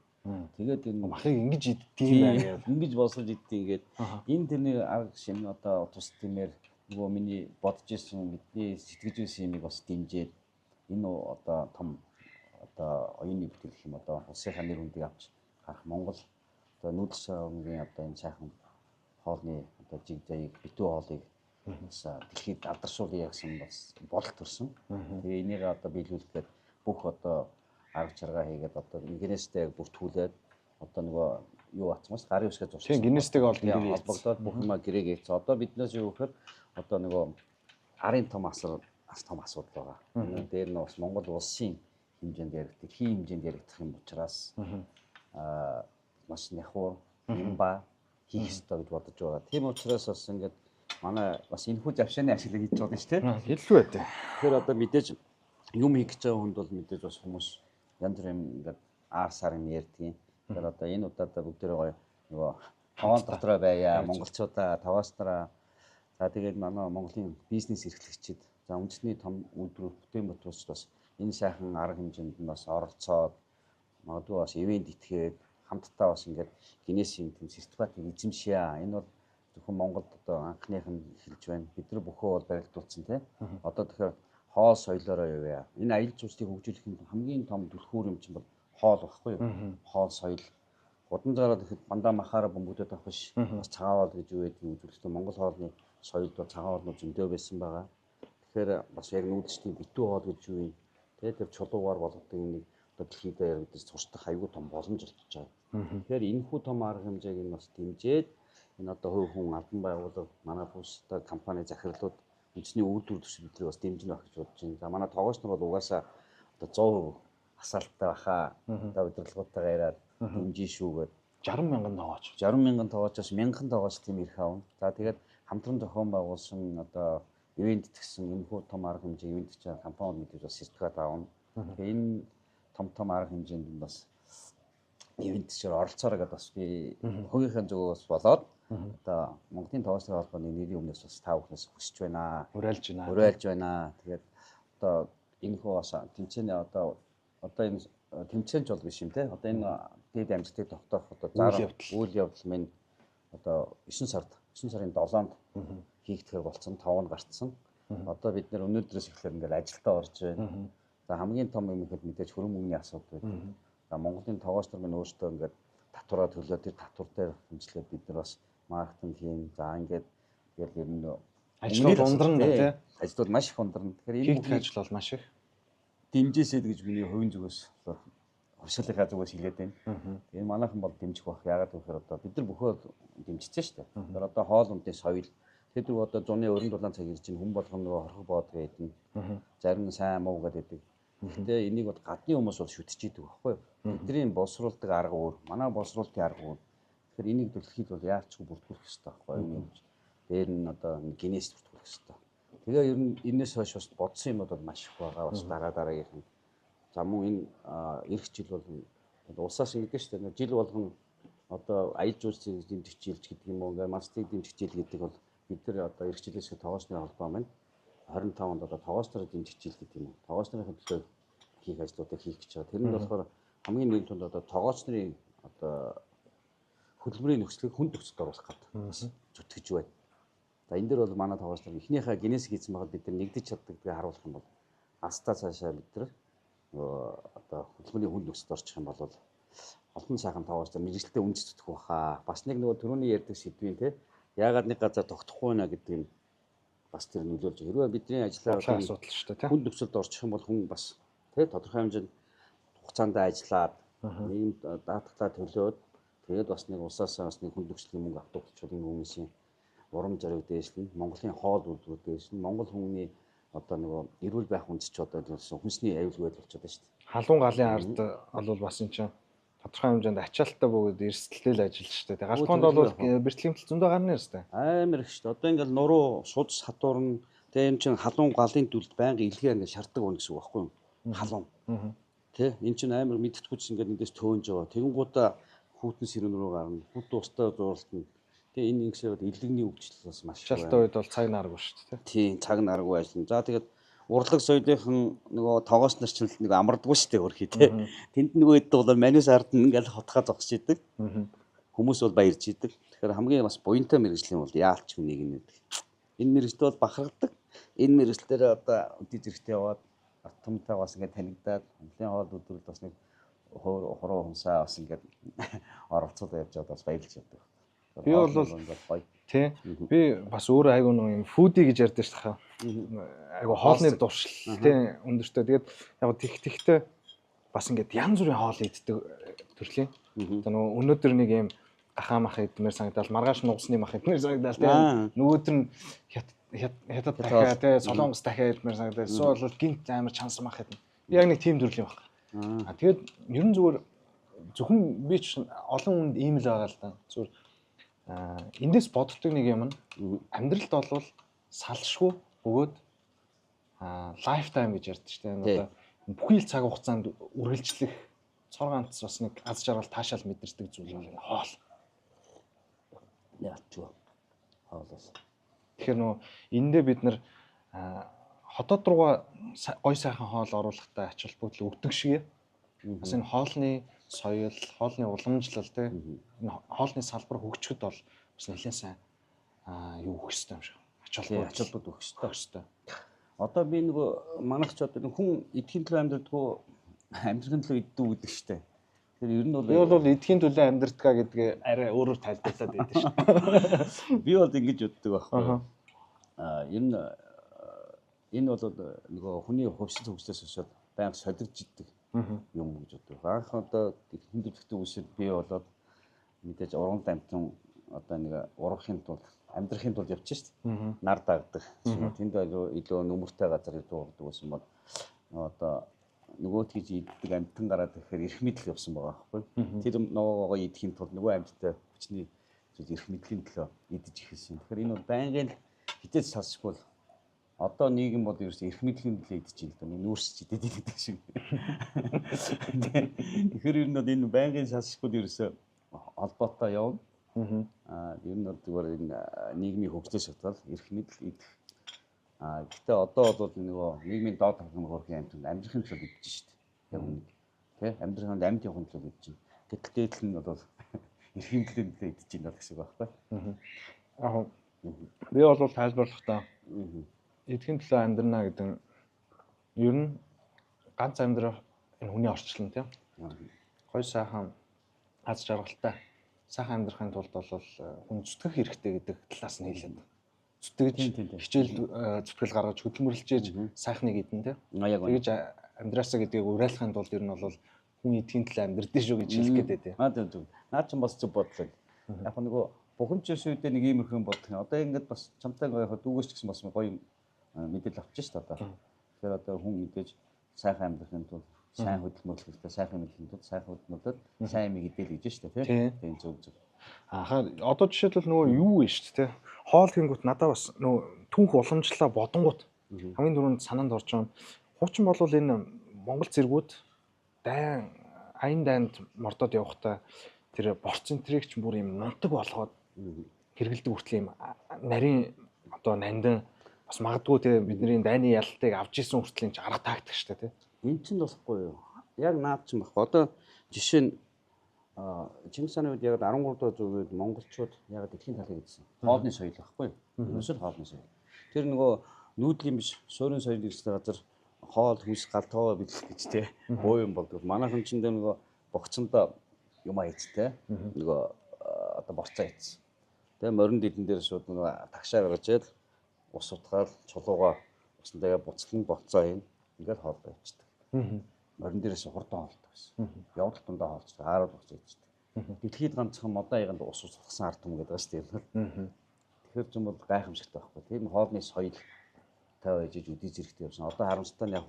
тэгээд энэ махыг ингэж иддэг юм байна. Ингэж босгож иддэг ингээд энэ тэрний арга шин одоо тус тиймэр нөгөө миний бодож ирсэн бидний сэтгэж ирсэн юмыг бас дэмжиж энэ одоо том одоо оюуны бүтээл гэх юм одоо улсынхаа нэр хүндийг авч гарах Монгол одоо нүүдэлч өнгийн одоо энэ сайхан хоолны одоо жиг заяг битүү хоолыг бас дэлхийд алдаршуулъя гэсэн бас бодол төрсөн. Тэгээ энийг одоо биелүүлэхэд бүх одоо арга чаргаа хийгээд одоо Гиннестэй бүртгүүлээд одоо нөгөө юу ацмаас гарын үсгээ зурсан. Тийм Гиннестэйг бол холбогдоод бүх юм гэрээг хийсэн. Одоо биднээс юу гэхээр одоо нөгөө арын том асар том асуудал байгаа. Энэ дээр нь бас Монгол улсын хэмжээнд яригддаг, хийн хэмжээнд яригдах юм учраас маш нэхүү юмба хийх ёстой гэж бодож байгаа. Тийм учраас бас ингээд манай бас энэхүү завшааны ажлыг хийж байгаа шүү дээ. Хэлгүй байдаг. Тэгэхээр одоо мэдээж юм хийх гэж байгаа хүнд бол мэдээж бас хүмүүс янз бүр юм ингээд аар сар юм ярьдгийн. Тэгэхээр одоо энэ удаад бүгдээрээ гоё нөгөө хоол дотроо байя, монголчуудаа, таваастараа. За тэгээд манай Монголын бизнес эрхлэгчид, за үндэсний том үйлдвэр бүтээн бүтээлч бас энэ сайхан арга хэмжээнд нь бас оролцоод магадгүй бас ивент итгээд хамтдаа бас ингээд Гиннесийн тэм сертификатыг эзэмшээ. Энэ бол зөвхөн Монголд одоо анхных нь эхэлж байна. Бид нар бүхөө бол барилдуулсан тийм. Одоо тэгэхээр хоол соёлоороо явъя. Энэ аялал жуулчлалыг хөгжүүлэхийн хамгийн том түлхүүр юм чинь бол хоол багхгүй юу? Хоол соёл. Гуданзаараа тэгэхэд бандаа махаараа бөмбөгдөд авах биш. Бас цагаан хоол гэж юу гэдэг нь үзүүлэлтээ Монгол хоолны соёлд бол цагаан хоолнууд зөндөө байсан байгаа. Тэгэхээр бас яг нүүдэлчдийн битүү хоол гэж юу юм? Тэгээд тэр чулуугаар болгодог нэг одоо дэлхийд яригдаж туршдах аюул том боломж олчж байгаа. Тэгэхээр энэ хүү том арга хэмжээг нь бас дэмжиж энэ одоо хувь хүн албан байгууллага манай бүстэй компани захирлууд үндэсний үйлдвэр төсвөлдрийг бас дэмжинэ байх гэж бодож байна. За манай тоглогч нар бол угаасаа одоо 100% асаалттай баха одоо удирдлагуудтайгаа яриад дэмжин шүүгээд 60,000 тоогооч. 60,000 тоогоочоос 1000 тоогооч тийм ирэх авна. За тэгээд хамтран зохион байгуулсан одоо ивент гэсэн энэхүү том арга хэмжээ ивент чинь компани мэдээж бас сертификат авна. Тэгээ энэ том арга хэмжээнд нь бас ивент чинь оролцоороо гэдээ бас би хувийнхаа зүгээс болоод одоо Монголын тоогоочдын холбооны нэрийн өмнөөс бас та бүхнээс хүсэж байна. Уриалж байна. Тэгээд одоо энэхүү бас тэмцээний одоо энэ тэмцээнч бол биш юм те. Одоо энэ дэд амжилтыг тогтоох одоо үйл явдал минь одоо 9 сарын 7-нд хийгдэхээр болцсон 5-нд гарцсан. Одоо бид нэр өнөөдрөөс эхлээд ингээд ажилдаа орж байна. За хамгийн том юм ихэд мэдээж хөрөн мөнгөний асуудал байдаг. За Монголын тоогооч нар минь өөрсдөө ингээд татвараа төлөө тэр татвар дээр хэмжлээд бид нар бас маркетинг хийн. За ингээд тэгэл ер нь ажил ундрна тий. Ажлууд маш их ундрна. Тэгэхээр энэ ажил бол маш их дэмжээсэй гэж миний хувийн зүгээс хувьсгалынхаа зүгээс хэлээд байна. Энэ манайхан бол дэмжих байх. Яагаад гэвэл одоо бид нар бүхөө дэмжижээ шүү дээ. Тэгэхээр одоо хоол ундын соёл тэд одоо зуны өрн дулаан цаг ирж чинь хүн болгоно нөгөө хорхог боод гэдэг. Зарим нь сайн муу гэдэг. Гэхдээ энийг бол гадны хүмүүс бол шүтчихийдэг байхгүй юу? Бидний боловсруулдаг арга өөр, манай боловсруулалтын арга өөр. Тэгэхээр энийг дэлхийд бол яалчгүй бүртгүүлэх хэрэгтэй байхгүй юу? Дээр нь одоо генээс бүртгүүлэх хэрэгтэй. Тэгээ ер нь энэс хойш бас бодсон юмуд бол маш их байгаа. Бас дараагийнх нь. За мөн энэ эх жил бол улсаас ингэдэж шүү дээ. Жил болгон одоо аяж жуулчдыг дэмжих жилч гэдэг юм уу, ингээ мастыг дэмжих жил гэдэг бол бид нар одоо эх жилээс тоогоочны холбоо маань 25-нд одоо тоогооч нарыг дэмжих жил гэдэг юм уу. Тоогооч нарын төлөө хийх ажлуудыг хийх гэж байгаа. Тэр нь болохоор хамгийн нэгэн тунд одоо тоогооч нарын одоо хөдөлмөрийн нөхцөлийг хүнд нөхцөлд оруулах гэдэг зүтгэж байна. За энэ дээр бол манай тоогооч нар эхнийхээ генез хийсэн байгаад бид нар нэгдэж чаддагыг харуулах юм бол астаа цаашаа бид нар одоо хөдөлмөрийн хүнд нөхцөлд орчих юм бол олон сайхан тоогооч нар мэрэгчлээ үндэс зүтгэх баха. Бас нэг нөгөө түрүүний ярьдаг сэдвийн те яагаад нэг газар тогтохгүй байна гэдэг нь бас тэр нөлөөлж хэрвээ бидний ажиллаа асуудал шүү дээ. Хүнд нөхцөлд орчих юм бол хүн бас тий тодорхой хэмжээнд хугацаанд ажиллаад ийм даатгалаа төлөөд тэгээд бас нэг улсаас бас нэг хүнд нөхцөлийн мөнгө авдаг болчихвол энэ хүмүүсийн урам зориг дээшлэн Монголын хоол үйлдвэр дээшлэн Монгол хүмүүний одоо нөгөө эрүүл байх үндэс ч одоо хүнсний аюулгүй байдал болчиход байна шүү дээ. Халуун галын ард бол бас энэ чинь тодорхой хэмжээнд ачаалттай бөгөөд эрсдэлтэй ажиллаж шүү дээ. Галтгоонд бол бэртлэмтэл зөндөө гарна ёстой. Амар их шүү дээ. Одоо ингээл нуруу шууд сатуурна. Тэгээ энэ чинь халуун галын дүлд байнга илгээ ингээд шаарддаг байна гэсэн үг байхгүй юу? Халуун. Тэ энэ чинь амар мэдтгүүч ингээд эндээс төөнж байгаа. Тэгэнгүүтээ хүүтэн сэрэн рүү гарна. Хүүт устдаа зурлтна. Тэгээ энэ ингэсээр илэгний өвчлөл бас маш их байна. Шалтгаан үед бол цаг наргүй шүү дээ. Тийм цаг наргүй ажиллана. За тэгээд урлаг соёлынхан нөгөө тоогоос нар ч нэг амардгүй шүү дээ хөрхий тий. Тэнд нөгөө хэд бол манус ард нь ингээл хотхоо зогсож идэг. Хүмүүс бол баярж идэг. Тэгэхээр хамгийн бас буянтай мэрэгжлийн бол яалч хүнийг нэг. Энэ мэрэгжлээ бол бахархдаг. Энэ мэрэгжлээр одоо үдий зэрэгтэй яваад автомтай бас ингээд танигдаад Монголын хоол үйлдвэрлэлд бас нэг хуруу хумсаа бас ингээд оролцоод явж байгаа бас баярлж яддаг. Би бол тий. Би бас өөрөө айгу нэг юм фуди гэж ярьдэн ш тахаа. Айгу хоолны дуршил тий өндөртэй. Тэгээд яг тэгтээ бас ингээд янз бүрийн хоол иддэг төрлийн. Одоо нөгөө өнөөдөр нэг юм гахаа мах идмээр санагдал, маргааш нугасны мах идмээр санагдал тий. Нөгөөдөр нь хятад дахиад тий солонгос дахиад идмээр санагдал. Эсвэл бол гинт амар чанс мах идмэ. Яг нэг тийм төрлийн баг. Тэгээд ер нь зүгээр зөвхөн би ч олон хүнд ийм л байгаа л да. Зүгээр эндээс боддог нэг юм нь амьдралд бол салшгүй бөгөөд лайфтайм гэж ярьдаг шүү дээ. Одоо бүхий л цаг хугацаанд үргэлжлэх цор ганц бас нэг аз жаргал таашаал мэдэрдэг зүйл бол хоол. Яачгүй. Хоолоос. Тэгэхээр нөө эндээ бид нар хотод руугаа гой сайхан хоол оруулахтай ач холбогдол өгдөг шиг. Бас энэ хоолны соёл, хоолны уламжлал тий хоолны салбар хөгжөхөд бол бас нэлээд сайн юу өгөх хэрэгтэй юм шиг. Ач холбогдол өгөх хэрэгтэй. Одоо би нөгөө манайх ч одоо хүн эдхийн төлөө амьдрдаггүй амьдрахын төлөө иддэг гэдэг штэ. Тэгэхээр ер нь бол би бол эдхийн төлөө амьдрдгаа гэдгээ арай өөрөөр тайлбарлаад байдаг шүү. Би бол ингэж боддог байхгүй. Ер нь энэ бол нөгөө хүний хувьсэл хөгжлөөс өсөд байнга солигдж иддэг юм гэж боддог. Анх одоо эдхийн төлөвтэй үсэд би болоод мэдээж уран амьтан одоо нэг урахын тулд амьдрахын тулд явчих шүү дээ. Нар дагдаг. Тэнд илүү нөмөртэй газар дуугардаг гэсэн бол одоо нөгөөтгий иддэг амьтан гараад ирэхээр эрх мэдэл явсан байгаа байхгүй. Тэр ногоогоо идэхийн тулд нөгөө амьттай хүчний эрх мэдлийн төлөө идэж эхэлсэн. Тэгэхээр энэ бол байнгын хитээс салшгүй бол одоо нийгэм бол ерөөсөө эрх мэдлийн төлөө идэж юм л да. Нүүрсч идэж идэх шиг. Тэгэхээр ер нь бол энэ байнгын салшгүй ерөөсөө холбоотой явна. Ер нь бол зүгээр энэ нийгмийн хөгжлөөс шалтгаал эрх мэдэл идэх. Гэхдээ одоо бол нөгөө нийгмийн доод хангамж хөрхийн амьтанд амьдрахын төлөө идэж шүү дээ. Яг үнэ. Тэ амьдрахын амьд явахын төлөө идэж байна. Гэтэл дээдл нь бол эрх мэдлийн төлөө идэж байна гэсэн үг байхгүй. Яг би бол тайлбарлахдаа эдгээр төлөө амьдрна гэдэг нь ер нь ганц амьдрах энэ хүний орчлон тийм. Гой сайхан аз жаргалтай сайхан амьдрахын тулд бол хүн зүтгэх хэрэгтэй гэдэг талаас нь хэлээд. Зүтгэж хичээл зүтгэл гаргаж хөдөлмөрлөж сайхныг идэн тийм. Тэгэж амьдраасаа гэдгийг уриалахын тулд ер нь бол хүн эдгийн төлөө амьдрдээ шүү гэж хэлэх гээд байдیں۔ Зөв. Наад чинь бас зөв бодлоо. Яг нөгөө бухимдчээс үедээ нэг иймэрхэн бодох юм. Одоо ингээд бас чамтай яг дүүгээс ч гэсэн бас гоё мэдээлэл авчих шүү дээ одоо. Тэгэхээр одоо хүн мэдээж сайхан амьдрахын тулд сайн хөдөлмөрлөх хэрэгтэй, сайхан мэдлэгийн тулд сайхан хөдөлмөрлөд сайн юм идэл гэж шүү дээ тийм зөв. Одоо жишээлбэл нөгөө юу вэ шүү дээ. Хоол хийнгүүт надад бас нөгөө түүх уламжлалаа бодонгууд хамгийн түрүүнд санаанд орж байгаа. Хуучин бол энэ Монгол зэргүүд аян дайнд мордоод явахдаа тэр борцентрийг ч бүр юм нунтаг болгоод хэрэгэлдэг хүртэл юм нарийн одоо нандин бас магадгүй те бидний дайны ялалтыг авч исэн хүртэл энэ арга таагдаг шүү дээ. Энд чинь болохгүй юу? Яг наад чинь баггүй. Одоо жишээ нь Чингис хааны үед яг 13 дугаар зуунд монголчууд яг дэлхийн талыг эзсэн. Хоолны соёл байхгүй юу? Өсөл хоолны соёл. Тэр нөгөө нүүдлийн биш суурин соёл гэсэн газар хоол хүнс галтгоо бэлэх гэж те боо юм болдог. Манайхан ч энэ нөгөө богцондоо юм аяц те нөгөө одоо борцоо аяц. Тэгээ морин дидэн дээр шууд нөгөө тагшаа гаргаж ял ус утгаал чулууга усантай буцлан болцоо юм. Ингээд хоол байцдаг. Морин дээрээс хурдан хоолтой байсан. Явдал тундаа хоолцдог, аарал буцаж иддэг. Дэлхийд ганцхан модон аяганд ус усгасан ард түмэн гэдэг шүү дээ. Тэгэхээр ч юм бол гайхамшигтай байхгүй. Тийм хоолны соёл тав ээжиж үдий зэрэгтэй явсан. Одоо харамсалтай нь яг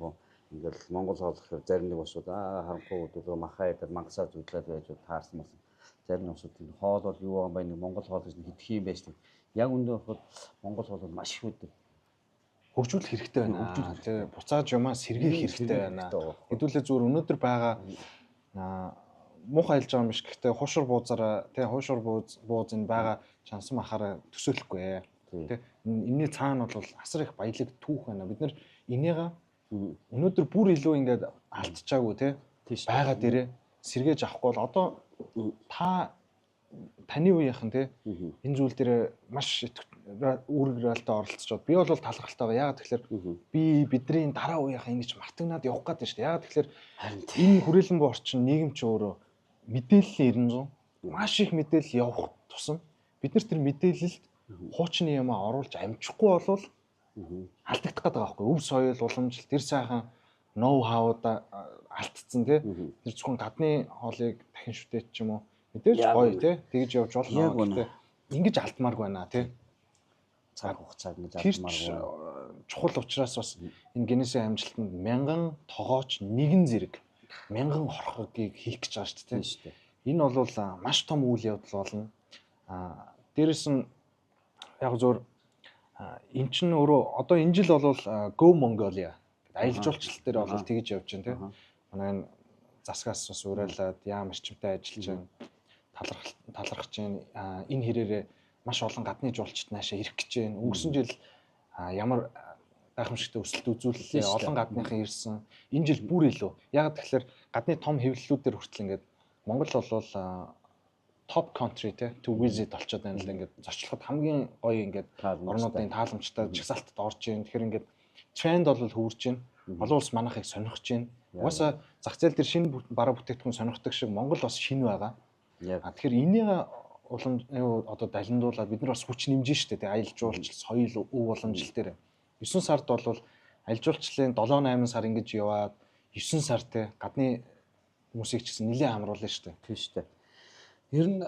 ингээл Монгол хоол гэхээр зарим нэг усуд харанхуй удаа махаа идэл мангасаа зүтлээд байж таарсан болсон. Зарим нэг усуд энэ хоол бол юу юм бэ? Нэг Монгол хоол гэж хэдэх юм байж тээ. Яг үндэ бол Монгол хоол маш их үүд хөгжүүлэх хэрэгтэй байна. Тэгээ буцааж юмаа сэргээх хэрэгтэй байна. Хэдүүлээ зүгээр өнөөдөр байгаа муухай хэлж байгаа юм биш. Гэхдээ хуушур буузаараа тэгээ хуушур бууз энэ байгаа чансан махаараа төсөөлөхгүй. Тэ энэний цаана бол асар их баялаг түүх байна. Бид нэр энийгээ өнөөдөр бүр илүү ингээд алдчихаагүй те байгаа дээрээ сэргээж авахгүй бол одоо таны үеийнхэн те энэ зүйл дээр маш үүрэгрэлтэй оролцоод би бол талархалтайгаа яагаад тэгэхээр би бидний дараа үеийнхаа ингэж мартагнаад явах гэдэг шүү дээ. Яагаад тэгэхээр энэ хүрээлэн буй орчин нийгэм ч өөрөө мэдээллийн 900 маш их мэдээлэл явах тусам бид нар тэр мэдээлэлд хуучны юм оруулж амжихгүй болвол алдагдах гэдэг байгаа байхгүй. Өв соёл уламжлал тэр сайхан ноу хаууда алдцсан те тэр зөвхөн гадны хоолыг дахин шүтээч ч юм уу мэдээж гоё те тэгж явж болно. Гэхдээ ингэж алдмааргүй байна те цаг хугацааг ингэж алдмааргүй. Чухал учраас бас энэ генесийн амжилтанд мянган тогооч нэгэн зэрэг мянган хорхогийг хийх гэж байгаа шүү дээ. Энэ бол маш том үйл явдал болно. Дээрэс нь яг зөв эн чинь өөрөө одоо энэ жил бол Go Mongolia гэдэг аялал жуулчлал дээр бол тэгж явж байна тийм. Манай энэ засгаас бас уриалаад яам эрчимтэй ажиллаж байна. Талархаж байна. Энэ хэрээрээ маш олон гадны жуулчид наашаа ирэх гэж байна. Өнгөрсөн жил ямар гайхамшигтай өсөлт үзүүлэлээ олон гадныхан ирсэн. Энэ жил бүр илүү. Яг тэгэхээр гадны том хэвлэлүүдээр хүртэл ингээд Монгол бол top country to visit болчиход байна л ингээд зорчлоход хамгийн гоё ингээд орнуудын тааламжтай жагсаалтад орж ийн. Тэгэхээр ингээд тренд бол хөвөрж байна. Олон улс манайхыг сонирхож байна. Угаасаа зах зээл дээр шинэ бараа бүтээгдэхүүн сонирхдаг шиг Монгол бас шинэ байгаа. Тэгэхээр энийг одоо далиндуулаад бид нар бас хүч нэмж штэ. Аялал жуулчлал, соёл, өв уламжлал дээр 9 сард бол аялал жуулчлалын 7-8 сар ингэж яваад 9 сар те гадны хүмүүсийг ч гэсэн нэлээд амруулна штэ. Тийм штэ. Ер нь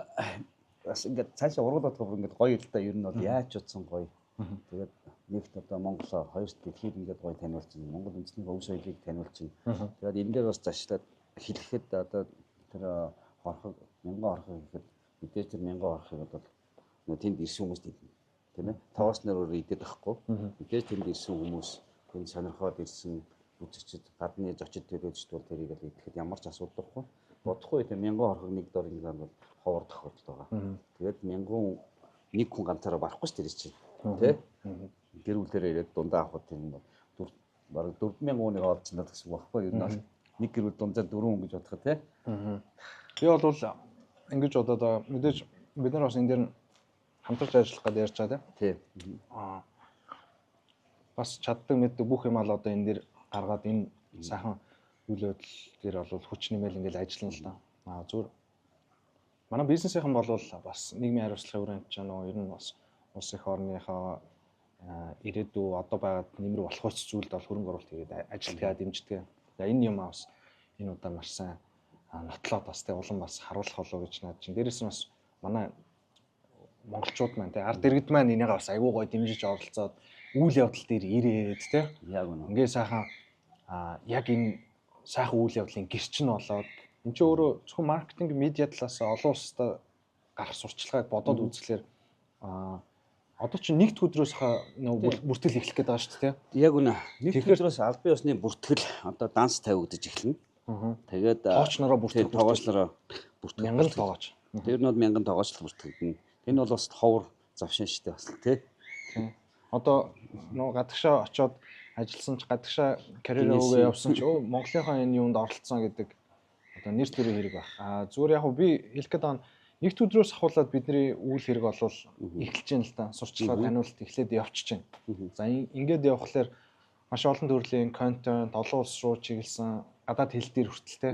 бас ингээд цаашаа ургуулдаг бүр ингээд гоё л да ер нь бол яаж утсан гоё. Тэгээд нэгт одоо Монголоо хоёрт дэлхийд ингээд гоё таниулчихна. Монгол үндэсний өв соёлыг таниулчихна. Тэгээд энэ дээр бас зашлаад хэлэхэд одоо тэр хорхог мянган хорхог гэхэд мэдээж тэр мянган хорхыг бол тэнд ирсэн хүмүүст идэнэ. Тийм ээ. Тоос нөр идэх байхгүй. Мэдээж тэнд ирсэн хүмүүс тэнд сонирхоод ирсэн үзэгчд гадны зочид төрөөчд бол тэрийг л идэхэд ямар ч асуудалгүй. Бодохгүй тийм мянган хорхог нэг дор ингээд бол ховор тохиолдол байгаа. Тэгээд мянган нэг хүн ганцаараа барахгүй ш тэр чинь. Тэ? Гэр бүлээрээ ирээд дундаа авах тийм баг 4000 хүнийг олцсон гэсэн үг байхгүй юу? Нэг гэр бүл дундаа 4 хүн гэж бодох тий. Би бол ингэж бодоод мэдээж бид нар бас энэ дээр хамтарч ажиллах гэдээ ярьж байгаа тий. Бас чаддаг мэддэг бүх юм ал одоо энэ дээр гаргаад энэ сайхан үйл явдал дээр бол хүч нэмэл ингээл ажиллана л да. Зүгээр манай бизнесийнхэн бол бас нийгмийн хариуцлагын өрөөнд ч нөө ер нь бас улс их орныхоо ирээдүй одоо байгаад нэмэр болох ч зүйлд бол хөрөнгө оруулалт хийгээд ажилтгаа дэмждэг. Тэгээ энэ юм бас энэ удаа маш сайн нотлоод бас тэг улам бас харуулах болов гэж наад чинь. Дээрээс нь бас манай монголчууд маань тэг ард иргэд маань энийгээ бас аягүй гой дэмжиж оролцоод үйл явдал дээр ирээд тэг яг үнэ. Ингээ сайхан яг энэ сайхан үйл явдлын гэрчин болоод энэ ч өөрөө зөвхөн маркетинг медиа талаас олон улстай гарах сурчлагыг бодоод үзэхлээр одоо ч нэгд өдрөөс бүртгэл эхлэх гээд байгаа шүү дээ. Яг үнэ. Нэгд өдрөөс аль бие усны бүртгэл одоо данс тавигдаж эхэлнэ. Тэгээд тоочнороо бүртгэл тоогоочлороо бүртгэл мянган тоогооч. Тэр нь бол мянган тоогоочлол бүртгэгдэнэ. Энэ бол бас ховор завшин шүү дээ бас тий. Одоо нөө гадагшаа очоод ажилласан ч гадагшаа карьераа өгөө явсан ч Монголынхаа энэ юунд оролцсон гэдэг одоо нэр төрийн хэрэг баг. Зүгээр яг би хэлэх гээд байгаа нэгд өдрөөс ахуулаад бидний үйл хэрэг болвол эхэлж байна л да. Сурчлага таниулалт эхлээд явчихж байна. За ингээд явхлаар маш олон төрлийн контент, олон улс руу чиглэсэн гадаад хэл дээр хүртэлтэй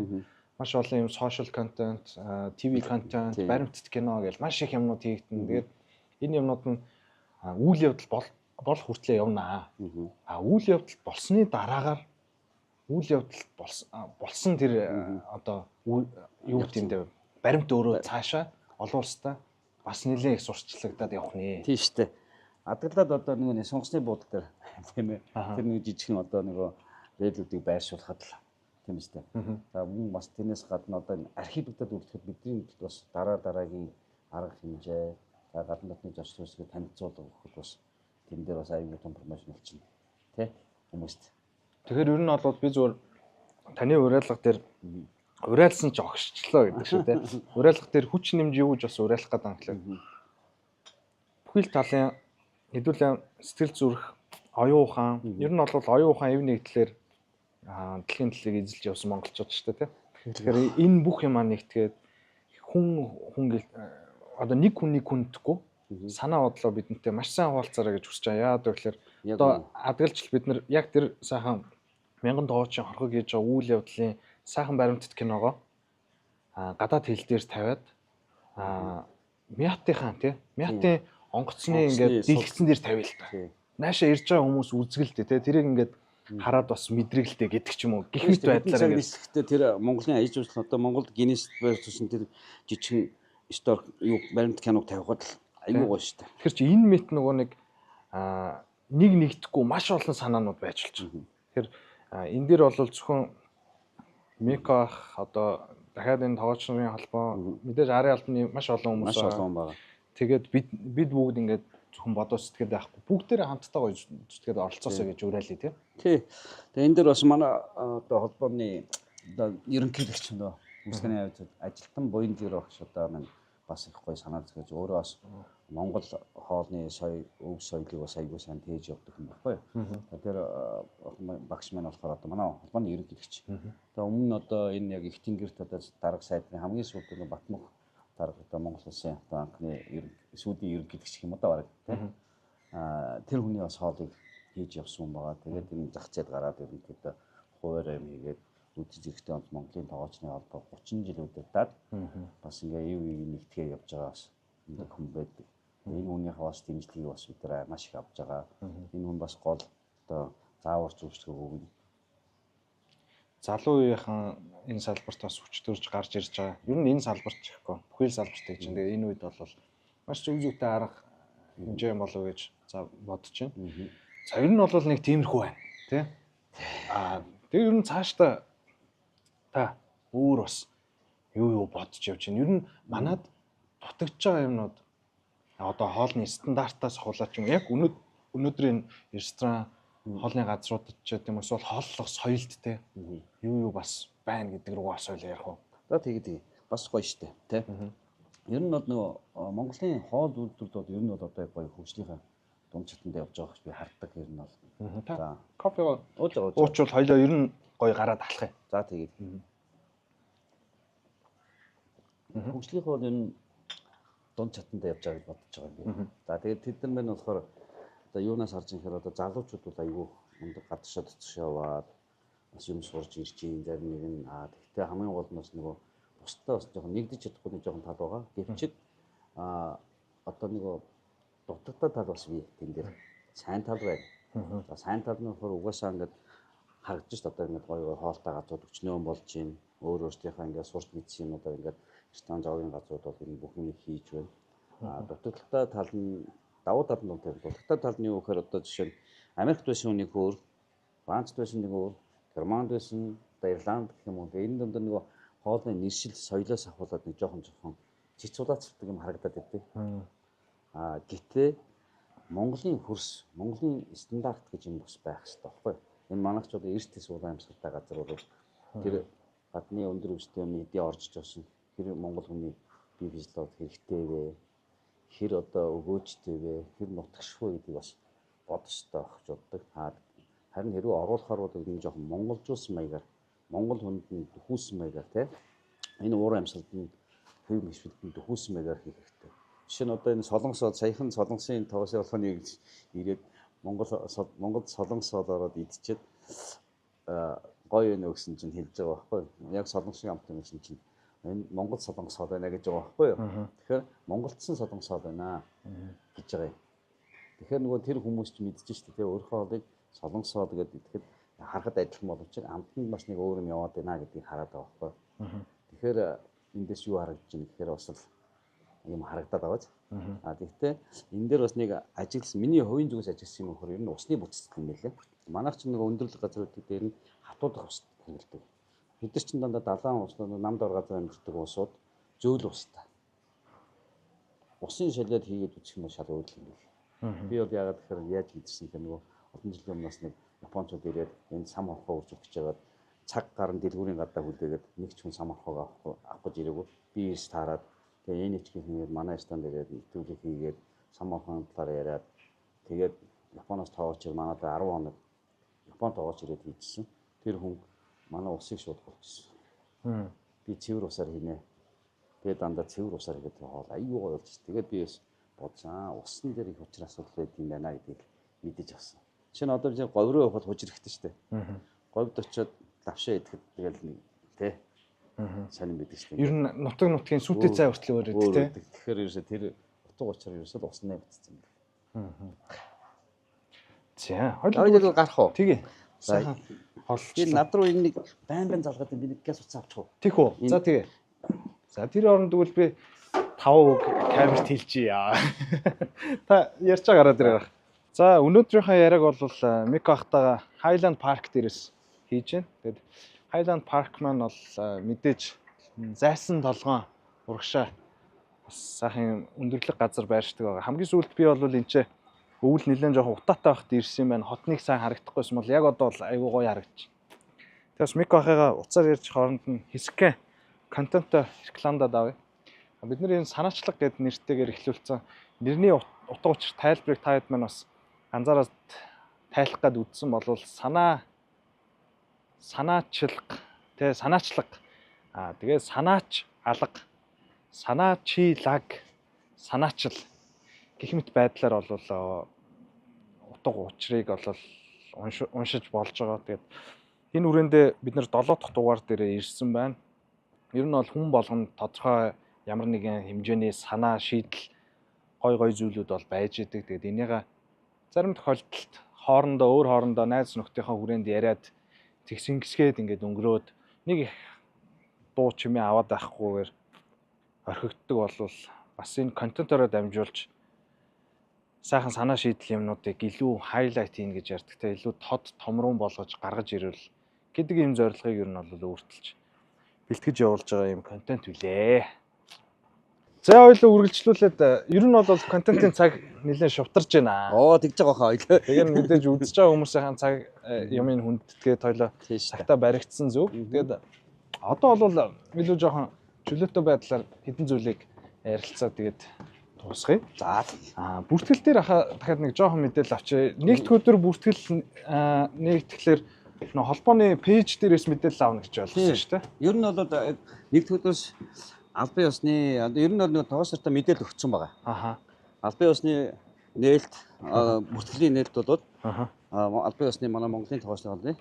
маш олон юм сошиал контент, ТV контент, баримтат кино гэж маш их юмнууд хийгдэн. Тэгээд энэ юмнууд нь үйл явдал бол хүртлээ явнаа. Үйл явдал болсны дараагаар үйл явдал болсон тэр одоо юу гэдэг юм бэ? Баримт өөрөө цаашаа олон улстай бас нэлээд их сурчлагдаад явах нэ. Тийм шүү дээ. Адгалаад одоо нэг сонгосны буудлын дээр тийм ээ. Тэр нэг жижигхэн одоо нэг рээлүүдийг байршуулахад л тийм шүү дээ. За мөн бас тэрнээс гадна одоо архивдад үлдэхэд бидний бас дараагийн арга хэмжээ, гадны дотны зочлолыг танилцуулах бас тэн дээр бас аюулгүй том промошн болчихно. Тэ хүмүүст. Тэгэхээр ер нь бол би зүгээр таны уриалга дээр уриалсан ч огшчлоо гэдэг шүү дээ. Уриалга дээр хүч нэмж юу гэж бас уриалах гэдэг юм хэлээ. Бүхэл талын хэдүүлээ сэтгэл зүрх, оюун ухаан, ер нь бол оюун ухаан эв нэгтлэр дэлхийн төлөгийг эзэлж явсан монголчууд шүү дээ. Тэгэхээр энэ бүх юм нэгтгээд хүн одоо нэг хүндэхгүй санаа бодлоо бидэнтэй маш сайн хуваалцаарай гэж хүсэж байгаа. Яагаад гэвэл одоо адгалжил бид нар яг тэр сайхан мянган тоочийн хорхог хийж байгаа үйл явдлын сайхан баримтат киногоо гадаад хэл дээр тавиад Мятынхаа тий Мятын онгоцны ингээд дэлгэцэн дээр тавиа л та. Наашаа ирж байгаа хүмүүс үзгэлтэй тий тэрийг ингээд хараад бас мэдрэгэлтэй гэдэг ч юм уу гэх мэт байдлаар ингээд тэр Монголын аяж үйлчлэл одоо Монголд Гиннес байсан тэр жижигхэн стор юу баримт киног тавихад аюу гоё шүү дээ. Тэгэхээр чи энэ мэт нөгөө нэг нэгдэхгүй маш олон санаанууд байж болж байна. Тэгэхээр энэ дээр бол зөвхөн Мико ах одоо дахиад энэ тоочны холбоо мэдээж арын албаны маш олон хүмүүс байгаа. Тэгээд бид бүгд ингээд зөвхөн бодож сэтгэл байхгүй бүгдээрээ хамтдаа гоё сэтгэл оролцоосоо гэж уриалъя тий. Тэгээ энэ дээр бас манай одоо холбооны одоо ерөнхийлөгч нөө хүмүүсийн ажилтан буян зэр багш одоо маань бас их гоё санаа зэгж өөрөө бас Монгол хоолны өв соёлыг бас аягүй сайн тээж явдаг юм баггүй. Тэр багш маань болохоор одоо манай холбооны ерөнхийлөгч. Тэгээ өмнө нь одоо энэ яг их тэнгэрт одоо дарга сайдны хамгийн сүүлд нь Батмөх дарга одоо Монгол улсын одоо анхны сүүдийн ерөнхийлөгч юм одоо бараг тийм. Тэр хүний бас хоолыг хийж явсан юм байгаа. Тэгээд энэ зах зээлд гараад ерөнхийдөө хуваарь юм хийгээд үдшиж ирэхдээ онц Монголын тоочны холбоо 30 жил удирдаад бас ингээ ив нэгтгээ явж байгаа бас нэг хүн байдаг. Энэ хүнийхээ бас дэмжлэгийг бас бид нар маш их авч байгаа. Энэ хүн бас гол одоо заавар зөвшөөрөг өгнө. Залуу үеийнхэн энэ салбарт бас хүч төрж гарч ирж байгаа. Ер нь энэ салбарт гэхгүй бүхэл салбарт гэж. Тэгээ энэ үед бол маш зөв зүйтэй арга хэмжээ юм болов гэж за бодож байна. За ер нь бол нэг тиймэрхүү байна тий. Тэр ер нь цаашдаа та өөр бас юу бодож явж байна. Ер нь манад дутагдж байгаа юмнууд одоо хоолны стандартаас хулаач юм. Яг өнөөдрийн ресторан хоолны газруудад ч гэдэм эсвэл хооллох соёлд те юу бас байна гэдэг рүү бас ойлоо ярих уу. За тэгээд бас гоё штэ тий. Ер нь бол нөгөө Монголын хоол үйлдвэрлэлд бол ер нь бол одоо гоё хөгжлийнхаа дунд чатанд явж байгаа гэж би харддаг ер нь бол. За кофе уучвал хоёлоо ер нь гоё гараад алах юм. За тэгээд хөгжлийнх бол ер нь дунд чатанд явж байгаа гэж бодож байгаа юм би. За тэгээд тэд нар мань болохоор одоо юунаас харж ирэх одоо залуучууд бол айгүй мундаг гадагшаа төцөж яваад бас юм сурж ирж юм зарим нэг нь тэгтээ хамгийн гол нь бас нөгөө бусдаа бас жоохон нэгдэж чадахгүй нэг жоохон тал байгаа. Гэвч одоо нөгөө дутагдaltaа тал бас бий тэн дээр сайн тал байна. За сайн тал нь болохоор угаасаа ингээд харагдаж шүү дээ. Одоо ингээд гоё хоолтой газрууд өчнөө болж юм. Өөртөөхөө ингээд сурч мэдсэн юм одоо ингээд ресторан зоогийн газрууд бол энэ бүх юм хийж байна. Дутагдaltaа тал нь давуу тал нь үнэхээр дутагдaltaа тал нь юу гэхээр одоо жишээ нь Америкт байсан нэг өөр, Францд байсан нэг өөр, Германд байсан, Ирланд гэх юм уу. Энэ дунд нөгөө хоолны нэршил соёлоос ахуулаад нэг жоохон цэц цулаацдаг юм харагдаад байдаг. Гэтээ Монголын хөрс, Монголын стандарт гэж юм бас байх хэрэгтэй байхгүй юу? Энэ манайчууд эртний суулгын амьсгалтай газар бол тэр гадны өндөр өвчтэй мэдээ орж ирсэн. Тэр Монгол хүний бие физиологи хэрэгтэй вэ? Хэр одоо өгөөжтэй вэ? Хэр нутагшгүй гэдгийг бас бодох хэрэгтэй байх гэж боддог. Харин хэрвээ оруулахаар бол энэ жоохон монголжуулсан маягаар, монгол хүнд дөхүүлсэн маягаар тийм энэ уур амьсгалд нь хэв мэшвэлд нь дөхүүлсэн маягаар хийх хэрэгтэй. Жишээ нь одоо энэ солонгосод саяхан солонгосын тогоосын холбооны гэж ирээд Монголд солонгос ороод идчихэд гоё өнө гэсэн чинь хэлж байгаа байхгүй юу? Яг солонгосын амт юм гэсэн чинь энэ Монгол солонгос хол байна гэж байгаа байхгүй юу? Тэгэхээр монголдсан солонгос хол байна гэж байгаа юм. Тэгэхээр нөгөө тэр хүмүүс ч мэдчихэж шүү дээ. Өөрийнхөө холыг солонгос хол гэдэг итгэхэд харахад адилхан боловч амт нь бас нэг өөр юм яваад байна гэдгийг хараад байгаа байхгүй юу? Тэгэхээр эндээс юу харагдаж байна гэхээр бас юм харагдаад байгаа ч. Тэгэхдээ энэ дээр бас нэг ажигласан миний хувийн зүгээс ажигласан юм хөр ер нь усны бүтэцэл юм байлаа. Манайх ч нэг өндөрлөг газруудын дээр нь хатуудах ус хэрэглэдэг. Бид нар ч дандаа далайн ус, намд ор газар амьдардаг усууд зөөл устай. Усын шалиад хийгээд үсэх юм шал өөр юм байна. Би бол яагаад тэгэхээр яаж мэдэрсэн гэх нөгөө олон жилийн өмнөөс нэг Японцууд ирээд энэ сам хорхоо үржүүлж чагаад цаг гарan дэлгүүрийн гадаа хүлээгээд нэг ч хүн сам хорхоог авах гэж ирээгүй. Би эрс таарад тэгээ энэ ичгийг хийгээд манай станд ирээд нэвтрүүлэг хийгээд сам хорхоон талаар яриад тэгээд Японоос тоогооч манайд 10 хоног Японд тоогооч ирээд хийжсэн. Тэр хүн манай усыг шууд болчихсон. Би цэвэр усаар хийнэ. Тэгээд дандаа цэвэр усаар хийгээд хоол аюу гоё болж. Тэгээд би бодсон. Усан дээр их учир асуудал байд юм байна гэдгийг мэдэж авсан. Жишээ нь одоо би говь руу явахад хужир ихтэй шүү дээ. Говьд очиод лавшаа идэхэд тэгэл нэг тий. Сайн мэддэг шүү дээ. Ер нь нутгийн сүтээ цай хүртэл өөр үү тий. Тэгэхээр ерөөсө тэр утга учир ерөөсө уснаа битсэн юм. За, хоёул гарах уу? Тэгээ. Сайхан хоолч. Би над руу нэг байн залгаад би нэг газ уцаа авчих уу? Тих үү. За тэгээ. За тэр оронд тэгвэл би 5 камерт хэлчихье. Та ярьж байгаа гараад ирэх. За өнөөдрийнхөө яриаг бол Мико ахтайгаа Highland Park дээрээс хийж байна. Тэгээд Highland Park маань бол мэдээж зайсан толгоон урагшаа бас сайхан өндөрлөг газар байршдаг байгаа. Хамгийн сүүлд би бол энэ өвөл нэлээд жоохон утаатай байхад ирсэн юм байна. Хотныг сайн харагдахгүйсэн бол яг одоо бол айгүй гоё харагдчих. Тэгээс Мико ахыгаа уцаар ярьж хооронд нь хэсэг контент рекламадад авъя. Бид нар энэ санаачлаг гэдэг нэртэйгээр эхлүүлсэн. Нэрний утга учир тайлбарыг та хэд маань бас анзаараад тайлах гээд үзсэн болвол санаачлаг тэгээ санаач алга санаачилаг санаачл гэх мэт байдлаар бол утга учирыг бол уншиж болж байгаа. Тэгээд энэ үрээндээ бид нар 7 дахь дугаар дээр ирсэн байна. Ер нь бол хүн болгонд тодорхой ямар нэгэн хэмжээний санаа шийдэл гой зүйлүүд бол байж идэг. Тэгээд энийг зарим тохиолдолд өөр хоорондоо найз нөхдийнхөө хүрээнд яриад тэгсингэсгээд ингээд өнгөрөөд нэг их дуу чимээ аваад байхгүйгээр орхигддог болвол бас энэ контентороо дамжуулж сайхан санаа шийдэл юмнуудыг илүү хайлайт хийн гэж ярьдаг те илүү тод томрон болгож гаргаж ирвэл гэдэг ийм зорилгыг ер нь бол өөртөлж бэлтгэж явуулж байгаа юм контент үлээ. За хоёулаа үргэлжлүүлээд ер нь бол контентын цаг нэлээд шувтарж байна. Тэгж байгаа хаа хоёлаа. Тэгээд мэдээж үзэж байгаа хүмүүсийн цаг юмыг хүндэтгээд хоёлоо цагтаа баригдсан зөв. Тэгээд одоо бол илүү жоохон чөлөөтэй байдлаар хэдэн зүйлийг ярилцаа тэгээд дуусгая. За. Бүртгэл дээр дахиад нэг жоохон мэдээлэл авчи. Нэгд өдөр бүртгэл нэгтгэхлээр нөө холбооны пэйж дээрээс мэдээлэл авна гэж болсон шүү дээ. Ер нь бол нэгд өдөрс албан ёсны ер нь бол нэг тоосортой мэдээлэл өгсөн байгаа. Албан ёсны нээлт бүртгэлийн нээлт болоод албан ёсны манай Монголын тоосны холбооны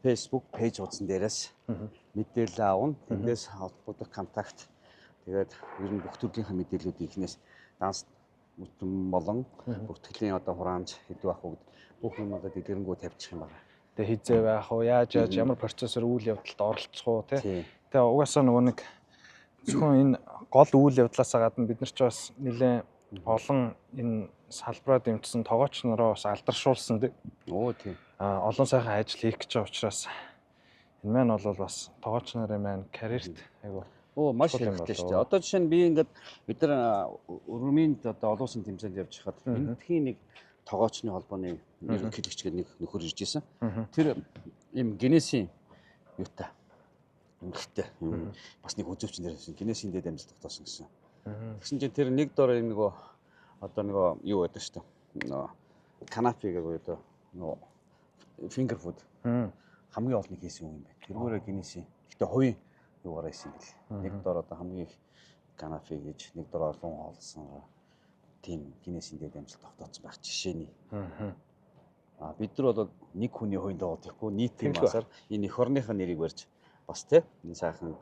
Facebook пэйж утсан дээрээс мэдээлэл авна. Тэндээс холбогдох контакт тэгээд ер нь бүх төрлийн мэдээллүүдийг ихнээс данс бүтэн болон бүртгэлийн одоо хураамж хэдүү ах уу бүх юм одоо дэлгэрэнгүй тавьчих юм байна. Тэгээ хизээ байх уу, яаж ямар процессор үйл явдалд оролцох уу тий. Тэгээ угаасаа нөгөө нэг зөвхөн энэ гол үйл явдлаасаа гадна бид нар ч бас нэлээд олон энэ салбараа дэмжсэн тоогооч нараа бас алдаршуулсан тий. Тий. Олон сайхан ажил хийх гэж байгаа учраас энэ маань бол бас тоогооч нарын маань карьерт айгу маш хэрэгтэй шүү дээ. Одоо жишээ нь би ингээд бид нар өргөмөнд одоо олон улсын тэмцээнд явж хахад эндхийн нэг тоогоочны холбооны ерөнхийлөгч гэдэг нэг нөхөр ирж исэн. Тэр ийм генесийн юутай үнэхтэй бас нэг үзүүч нэрсэн генесийн дэд амжилт тогтоосон гэсэн. Тэгсэн чинь тэр нэг дор юм нөгөө одоо нөгөө юу байдаг шүү дээ. Нөгөө канапи гэдэг одоо нөгөө finger food хамгийн олныг хийсэн юм байна. Тэргээрээ генесийн гэхдээ хувийн юугаар хийсэн гэл. Нэг дор одоо хамгийн их канапи гэж нэг дор олон олсон тийм генесийн дэд амжилт тогтоосон байх жишээний. Бид нар бол нэг хүний хувийн доод ихгүй нийтийн масаар энэ эх орныхаа нэрийг барьж бас тий энэ сайхан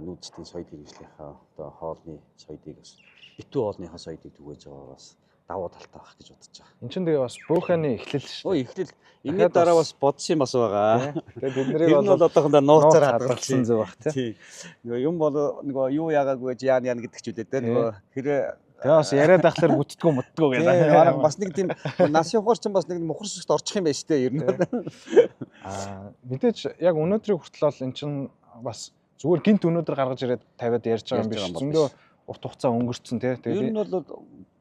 нүүдчдийн соёл хэрэгжлийнхаа одоо хоолны соёлыг бас битүү хоолныхаа соёлыг түгээж байгаа бас давуу талтай байх гэж бодож байгаа. Энд чинь тэгээ бас бууханы эхлэл шүү дээ. Эхлэл. Энэний дараа бас бодсон юм бас байгаа. Тэгээ биднийг бол одоохондоо нууцаар хадгалсан зөв баг тий. Нөгөө юм бол нөгөө юу яагаагүй яа гэдэг ч үлээ тий. Нөгөө хэрэг тэгээ бас яриад ахлаар бүтдгүү мутдгүү гэдэг. Бас нэг тийм нас явахаар ч бас нэг мухар сүсд орчих юм байна шүү дээ ер нь. Мэдээж яг өнөөдрийг хүртэл бол эн чинь бас зүгээр гинт өнөөдөр гаргаж ирээд тавиад ярьж байгаа юм биш. Зөндөө урт хугацаа өнгөрцөн тий. Тэгээд ер нь бол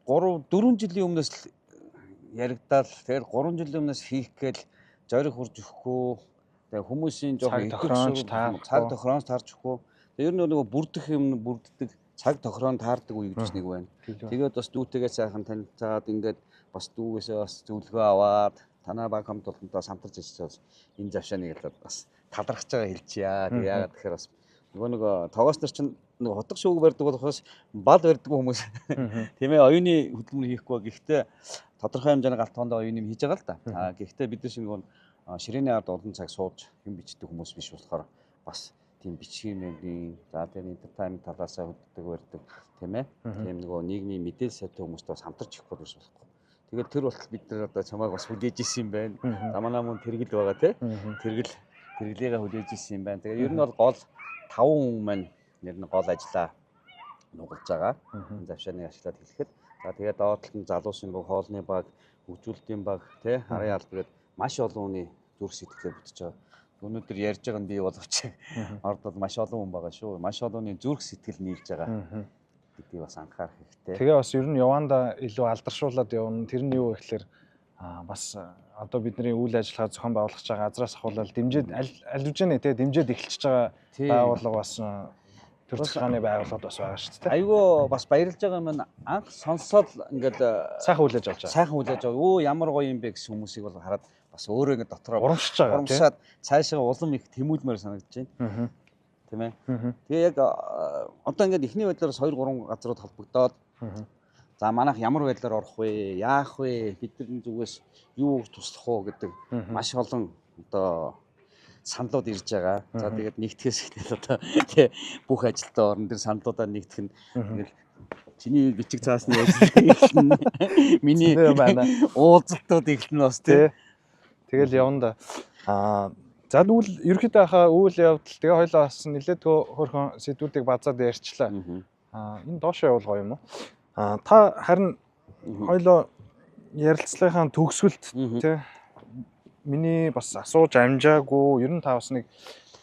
3-4 жилийн өмнөөс яригдаал тэгээд 3 жилийн өмнөөс хийх гээл зориг хурж өгөхгүй. Тэгээд хүмүүсийн жоохон цаг тохироонс таарч өгөхгүй. Тэгээд ер нь нөгөө бүрдэх юм бүрддэг цаг тохироон таардаг үе гэж нэг байна. Тэгээд бас дүүтэйгээ сайхан танилцаад ингээд бас дүүгээсээ бас зөвлөгөө аваад танаа баг хамт олонтоо самтарч ажиллаж энэ завшааныг л бас талархаж байгаа хэлчихье. Тэгээд яагаад тэгэхээр бас нөгөө тоогоос нар чинь нөгөө хутга шүүг барьдаг болохоос бал барьдаг хүмүүс тийм ээ оюуны хөдөлмөр хийхгүй. Гэхдээ тодорхой хэмжээний галт тоондоо оюуны юм хийж байгаа л да. Гэхдээ бид нар нөгөө ширээний ард олон цаг сууж юм бичдэг хүмүүс биш болохоор бас тийм бичгийн маягийн за тэр entertainment талаасаа хөдөлдөг барьдаг тийм ээ. Тийм нөгөө нийгмийн мэдээлэл сайтай хүмүүстэй бас хамтарч их болох болохгүй. Тэгээд тэр болтол бид нар одоо чамайг бас хүлээж исэн юм байна. Заманаа мөн тэргэл байгаа тийм. Тэрглээгээ хүлээж исэн юм байна. Тэгээд ер нь бол гол 5 хүн маань нэр нь гол ажиллаа нугалж байгаа. Энэ завшааныг ашиглаад хэлэхэд за тэгээд доотлол нь залуусын баг, хоолны баг, хөгжүүлэлтийн баг, тий харын алба гэдэг маш олон хүний зүрх сэтгэлээр бүтэж байгаа. Өнөөдөр ярьж байгаа нь би боловч орд бол маш олон хүн байгаа шүү. Маш олонний зүрх сэтгэл нийлж байгаа. Гэдгийг бас анхаарах хэрэгтэй. Тэгээ бас ер нь яванда илүү алдаршуулад явна. Тэр нь юу гэхээр бас одоо бидний үйл ажиллагаа зохион байгуулах байгаа газраас ахуулаад дэмжиж аль хэвчээ те дэмжиж эхэлчихэж байгаа байгууллага бас төр засгааны байгууллагууд бас байгаа шүү дээ. Айгүй бас баярлж байгаа юм анх сонсоод ингээд сайхан хүлээж авч байгаа. Сайхан хүлээж аваа. Өө ямар гоё юм бэ гэсэн хүмүүсийг бол хараад бас өөрөө ингээд дотроо урамшиж байгаа. Урамшаад цаашаа улам их тэмүүлмээр санагдаж байна. Тийм ээ. Тэгээ яг одоо ингээд эхний байдлаар 2-3 газрууд холбогдоод за манайх ямар байдлаар орох вэ? Яах вэ? Бидний зүгээс юу туслах уу гэдэг маш олон одоо саналууд ирж байгаа. За тэгээд нэгтгэхээс эхлээд одоо тий бүх ажилтаа орон дээр саналуудаа нэгтгэх нь ингээл чиний бичиг цаасны ажил миний уулзалтууд эхэлнэ бас тий. Тэгэл явна да. За тэгвэл ерөөхдөө хаа үйл явдал тэгээ хоёлаа бас нэлээд хөөрхөн сэдвүүдийг базаад ярьчлаа. Энэ доошоо явуулгаа юм уу? Та харин хоёлоо ярилцлагынхаа төгсгөлт тий миний бас асууж амжаагүй ер нь та бас нэг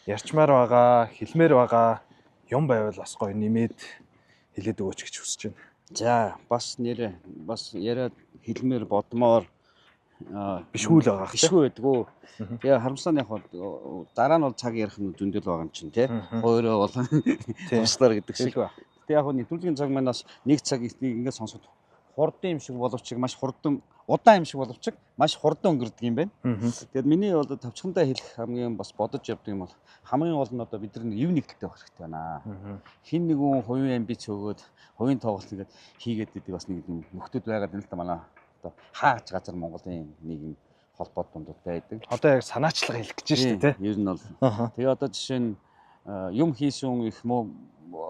ярьчмаар байгаа, хэлмээр байгаа юм байвал бас гоё нэмээд хэлээд өгөөч гэж хүсэж байна. За бас нэрээ бас яриад хэлмээр бодмоор бишгүй л байгаа хэрэг. Бишгүй байдгүй. Тэгээ харамсаа яг дараа нь бол цаг ярих нь зөндөл байгаа юм чинь тий. Өөрөө болон туслаар гэдэг шиг. Тэгээ яг нэвтрүүлгийн цаг манаас нэг цаг ингээд сонсоход хурдан юм шиг боловч маш хурдан удаан юм шиг боловч маш хурдан өнгөрдөг юм байна. Тэгээд миний бол тавчхандаа хэлэх хамгийн бас бодож явдаг юм бол хамгийн гол нь одоо бид нар ив нэгдэлтэй байх хэрэгтэй байна. Хин нэгэн хувийн амбиц өгөөд хувийн тоглолт ингээд хийгээд идэг бас нэг нөхдөд байгаад энэ л да манай одоо хаач газар Монголын нийгэм холбоод дундад байдаг. Одоо яг санаачлага хэлэх гэж шүү дээ тий. Ер нь бол. Тэгээ одоо жишээ нь юм хийсэн их муу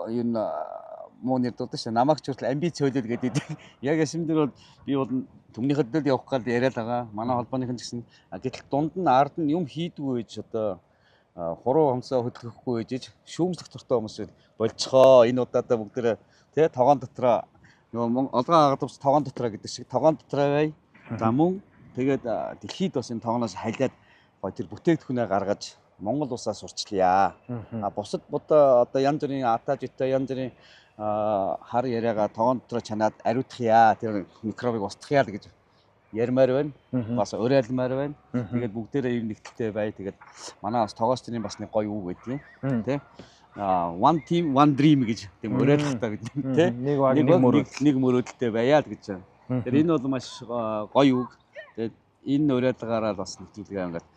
ер нь муу нэр дуудаж шүү. Намайг ч хүртэл амбиц хөөлөд гэдэг. Яг яшин дээр бол би бол төмнийхэд л явах гал яриад байгаа. Манай холбооныхан ч гэсэн гэтэл дунд нь ард нь юм хийдгүй гэж одоо хуруу хомсоо хөдөлгөхгүй гэж шүүмжлэх туртай хүмүүс болцохоо. Энэ удаадаа бүгдээ тий тогоон дотроо нөгөө олгоо агадвч тогоон дотроо гэдэг шиг тогоон дотроо бай. За мөн тэгээд дэлхийд бас энэ тогооноос хайлаад гоё тэр бүтээгдэхүүнээ гаргаж Монгол улсаас урчлая. Бусад одоо янз бүрийн атажтай янз бүрийн хар яриагаа тогоон дотроо чанаад ариутгая. Тэр микробыг устгая л гэж ярмаар байна. Бас уриалмаар байна. Тэгээд бүгдээрээ ив нэгтэлтэй бай. Тэгээд манай бас тогоочны бас нэг гоё үг байдгийг тий. One team one dream гэж тийм уриалахтаа гэдэг тий. Нэг мөрөөдөлтэй байяа л гэж байна. Тэр энэ бол маш гоё үг. Тэгээд энэ уриалгаараа бас нэвтрүүлгээ ингээд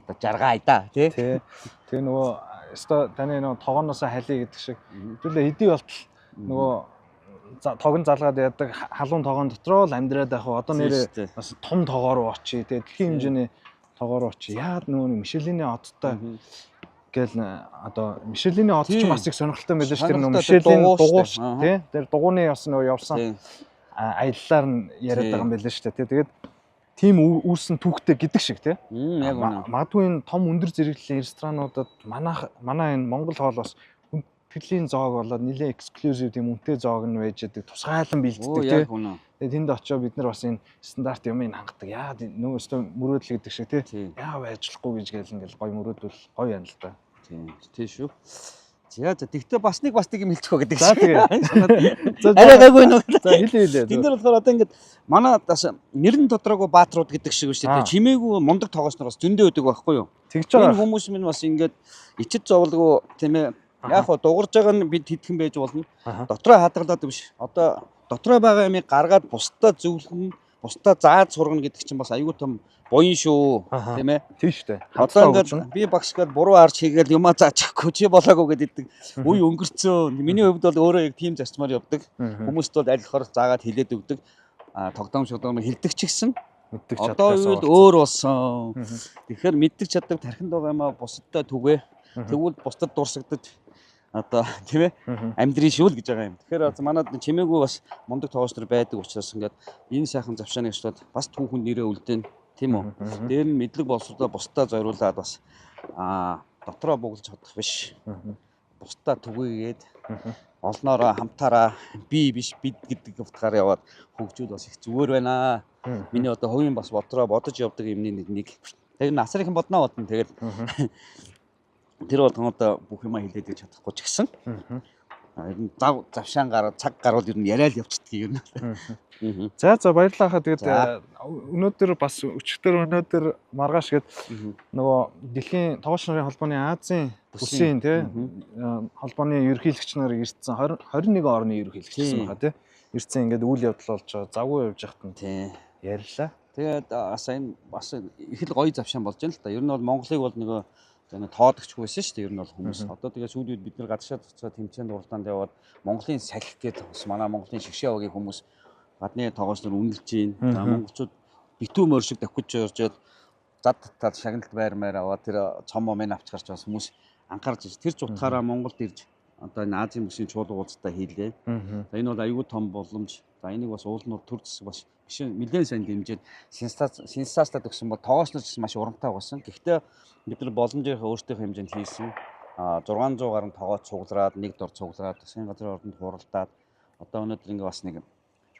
одоо жаргаа айда тий. Тэгээ нөгөө өстой таны нөгөө тогооноосоо халий гэдэг шиг хэдүүлээ хэдий болтол нөгөө тогон залгаад яадаг халуун тогоон дотроо л амьдраад байх. Одоо нэрээ бас том тогоо руу очие тий. Дэлхийн хэмжээний тогоо руу очие. Яагаад нөгөө Мишелийн одтой гэл одоо Мишелийн од ч бас их сонирхолтой байлаа шүү. Тэр нөгөө Мишелийн дугуй шүү тий. Тэр дугуйны бас нөгөө явсан аяллаар нь яриад байгаа юм байлаа шүү тий. Тэгээд тим үүссэн түүхтэй гэдэг шиг тий. Яг үнэ. Магадгүй энэ том өндөр зэрэглэлийн ресторануудад манай энэ Монгол хоол бас хүндэтгэлийн зоог болоод нэлээд эксклюзив тийм үнэтэй зоог нь байж байгаа тусгайлан бэлддэг тий. Тэгээд тэнд очиод бид нар бас энэ стандарт юмыг хангадаг. Яа нөгөө өстө мөрөөдөл гэдэг шиг тий. Яа байжлахгүй гэж гээл ингээл гоё мөрөөдөл гоё юм л да. Тий шүү. За тэгтээ бас нэг юм хэлчихөө гэдэг. За тэгээ. Арай гайгүй нөө. За хэлээ. Тэнд дээр болохоор одоо ингээд манай бас нэрэн додроогүй баатрууд гэдэг шиг шүү дээ. Чимээгүй мундаг тоглосноор бас зөндөө өдөг байхгүй юу? Тэгж байгаа. Энэ хүмүүс минь бас ингээд ичид зовлгүй тийм ээ. Яг хоо дуурж байгаа нь бид хэдхэн байж болно. Дотроо хадгалаад биш. Одоо дотроо байгаа юмыг гаргаад бусдаа зөвлөн, бусдаа зааж сургана гэдэг чинь бас аюул том буян шүү, тийм ээ. Тийм шүү дээ. Одоо ингээд би багш гээд буруу арч хийгээл юмаа заачихгүй чи болоогүй гэдэг үе өнгөрцөө. Миний хувьд бол өөрөө яг тийм зарчмаар явдаг. Хүмүүст бол аль болохоор заагаад хэлээд өгдөг. Тогтоом шударга хэлдэг ч гэсэн мэддэг чаддагаас өөр болсон. Тэгэхээр мэддэг чаддаг тархинд байгаа юмаа бусдад түгээ. Тэгвэл бусдад дурсагдаж одоо тийм ээ амьдрын шүүл гэж байгаа юм. Тэгэхээр манад чимээгүй бас мундаг тоглогч нар байдаг учраас ингээд энэ сайхан завшааны гэрчлүүд бас түүхэн нэрээ үлдээн тийм үү. Дээр нь мэдлэг боловсролоо бусдаа зориулаад бас дотроо бөглөж чадах биш. Бусдаа түгээгээд олноороо хамтаараа би биш бид гэдэг утгаараа яваад хөгжүүл бас их зүгээр байна. Миний одоо хувийн бас бодроо бодож явдаг юмны нэг. Тэр насар ихэн бодноо бодно. Тэгээд тэр бол одоо бүх юма хэлээд гэж чадахгүй ч гэсэн. Завшаан гараад цаг гарвал ер нь яриад явчихдаг юм. За баярлалаа хаа. Тэгээд өнөөдөр бас өчигдөр өнөөдөр маргааш гээд нөгөө дэлхийн тогооч нарын холбооны Азийн бүсийн тий холбооны ерөнхийлөгч нар ирсэн 21 орны ерөнхийлөгч гэсэн байгаа тий. Ирсэн ингээд үйл явдал болж байгаа. Завгүй явж яхад нь тий ярьлаа. Тэгээд бас их л гоё завшаан болж байна л да. Ер нь бол Монголыг бол нөгөө тоодогчгүй байсан шүү дээ. Ер нь бол хүмүүс. Одоо тэгээ сүүлийн үед бид нар гадаашаад цацаа тэмцээнд уралдаанд яваад Монголын салхи гэдэг бас манай Монголын шгшээ багийн хүмүүс гадны тоглогч нар үнэлж байна. Монголчууд битүү мөр шиг давхиж оржоод зад татаад шагналт байрмаар аваад тэр цом момын авч гарч бас хүмүүс анхаарч байна. Тэр ч утгаараа Монголд ирж одоо энэ Азийн бүсийн чуулга уулзалтаа хийлээ. За энэ бол аюул том боломж. За энийг бас уулнууд төр зэсэг бас нэлээд сайн дэмжиж сенсацлаад өгсөн бол тоглогч нар ч маш урамтай байсан. Гэхдээ бид нар боломжийнхаа өөрсдийнхөө хэмжээнд хийсэн 600 гаруй тогоо цуглараад нэг дор цуглараад засгийн газрын ордонд хуралдаад одоо өнөөдөр ингээ бас нэг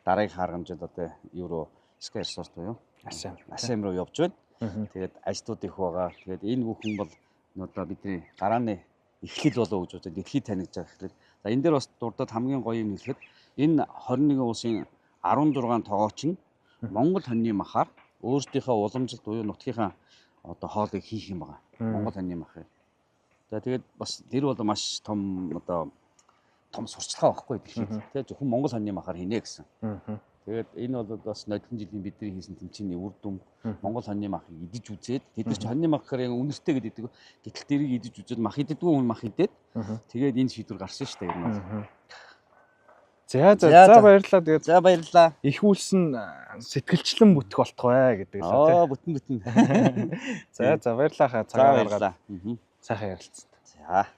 дараагийн харгамжид одоо евро Sky Resort буюу Асем руу явж байна. Тэгээд ажлууд их байгаа. Тэгээд энэ бүхэн бол одоо бидний гарааны эхлэл болоо гэж бодож дэлхийд танигдж байгаа хэрэг. За энэ дээр бас дурдаад хамгийн гоё юм хэлэхэд энэ 21 улсын 16 тогооч нь Монгол хоньны махаар өөрсдийнхөө уламжилт буюу нутгийнхаа одоо хоолыг хийх юм байна. Монгол хоньны махыг. За тэгээд бас тэр бол маш том одоо том сурчлагаа байхгүй дэлхийд. Тэгээд зөвхөн Монгол хоньны махаар хийнэ гэсэн. Тэгээд энэ бол бас нодлон жилийн бидний хийсэн тэмцээний үр дүн. Монгол хоньны махыг идэж үзээд тэд нар ч хоньны мах гэхээр үнэртэй гэдэг. Гэтэл тэрийг идэж үзээд мах идэггүй хүн мах идээд тэгээд энэ шийдвэр гарсан шүү дээ ер нь. За баярлалаа. Тэгээд за баярлалаа. Их үлсэн сэтгэлчлэн бүтэх болтох бай гэдэг л аа бүтэн. За баярлалаа. Цагаа гаргаад. Сайхан ярилцсан. За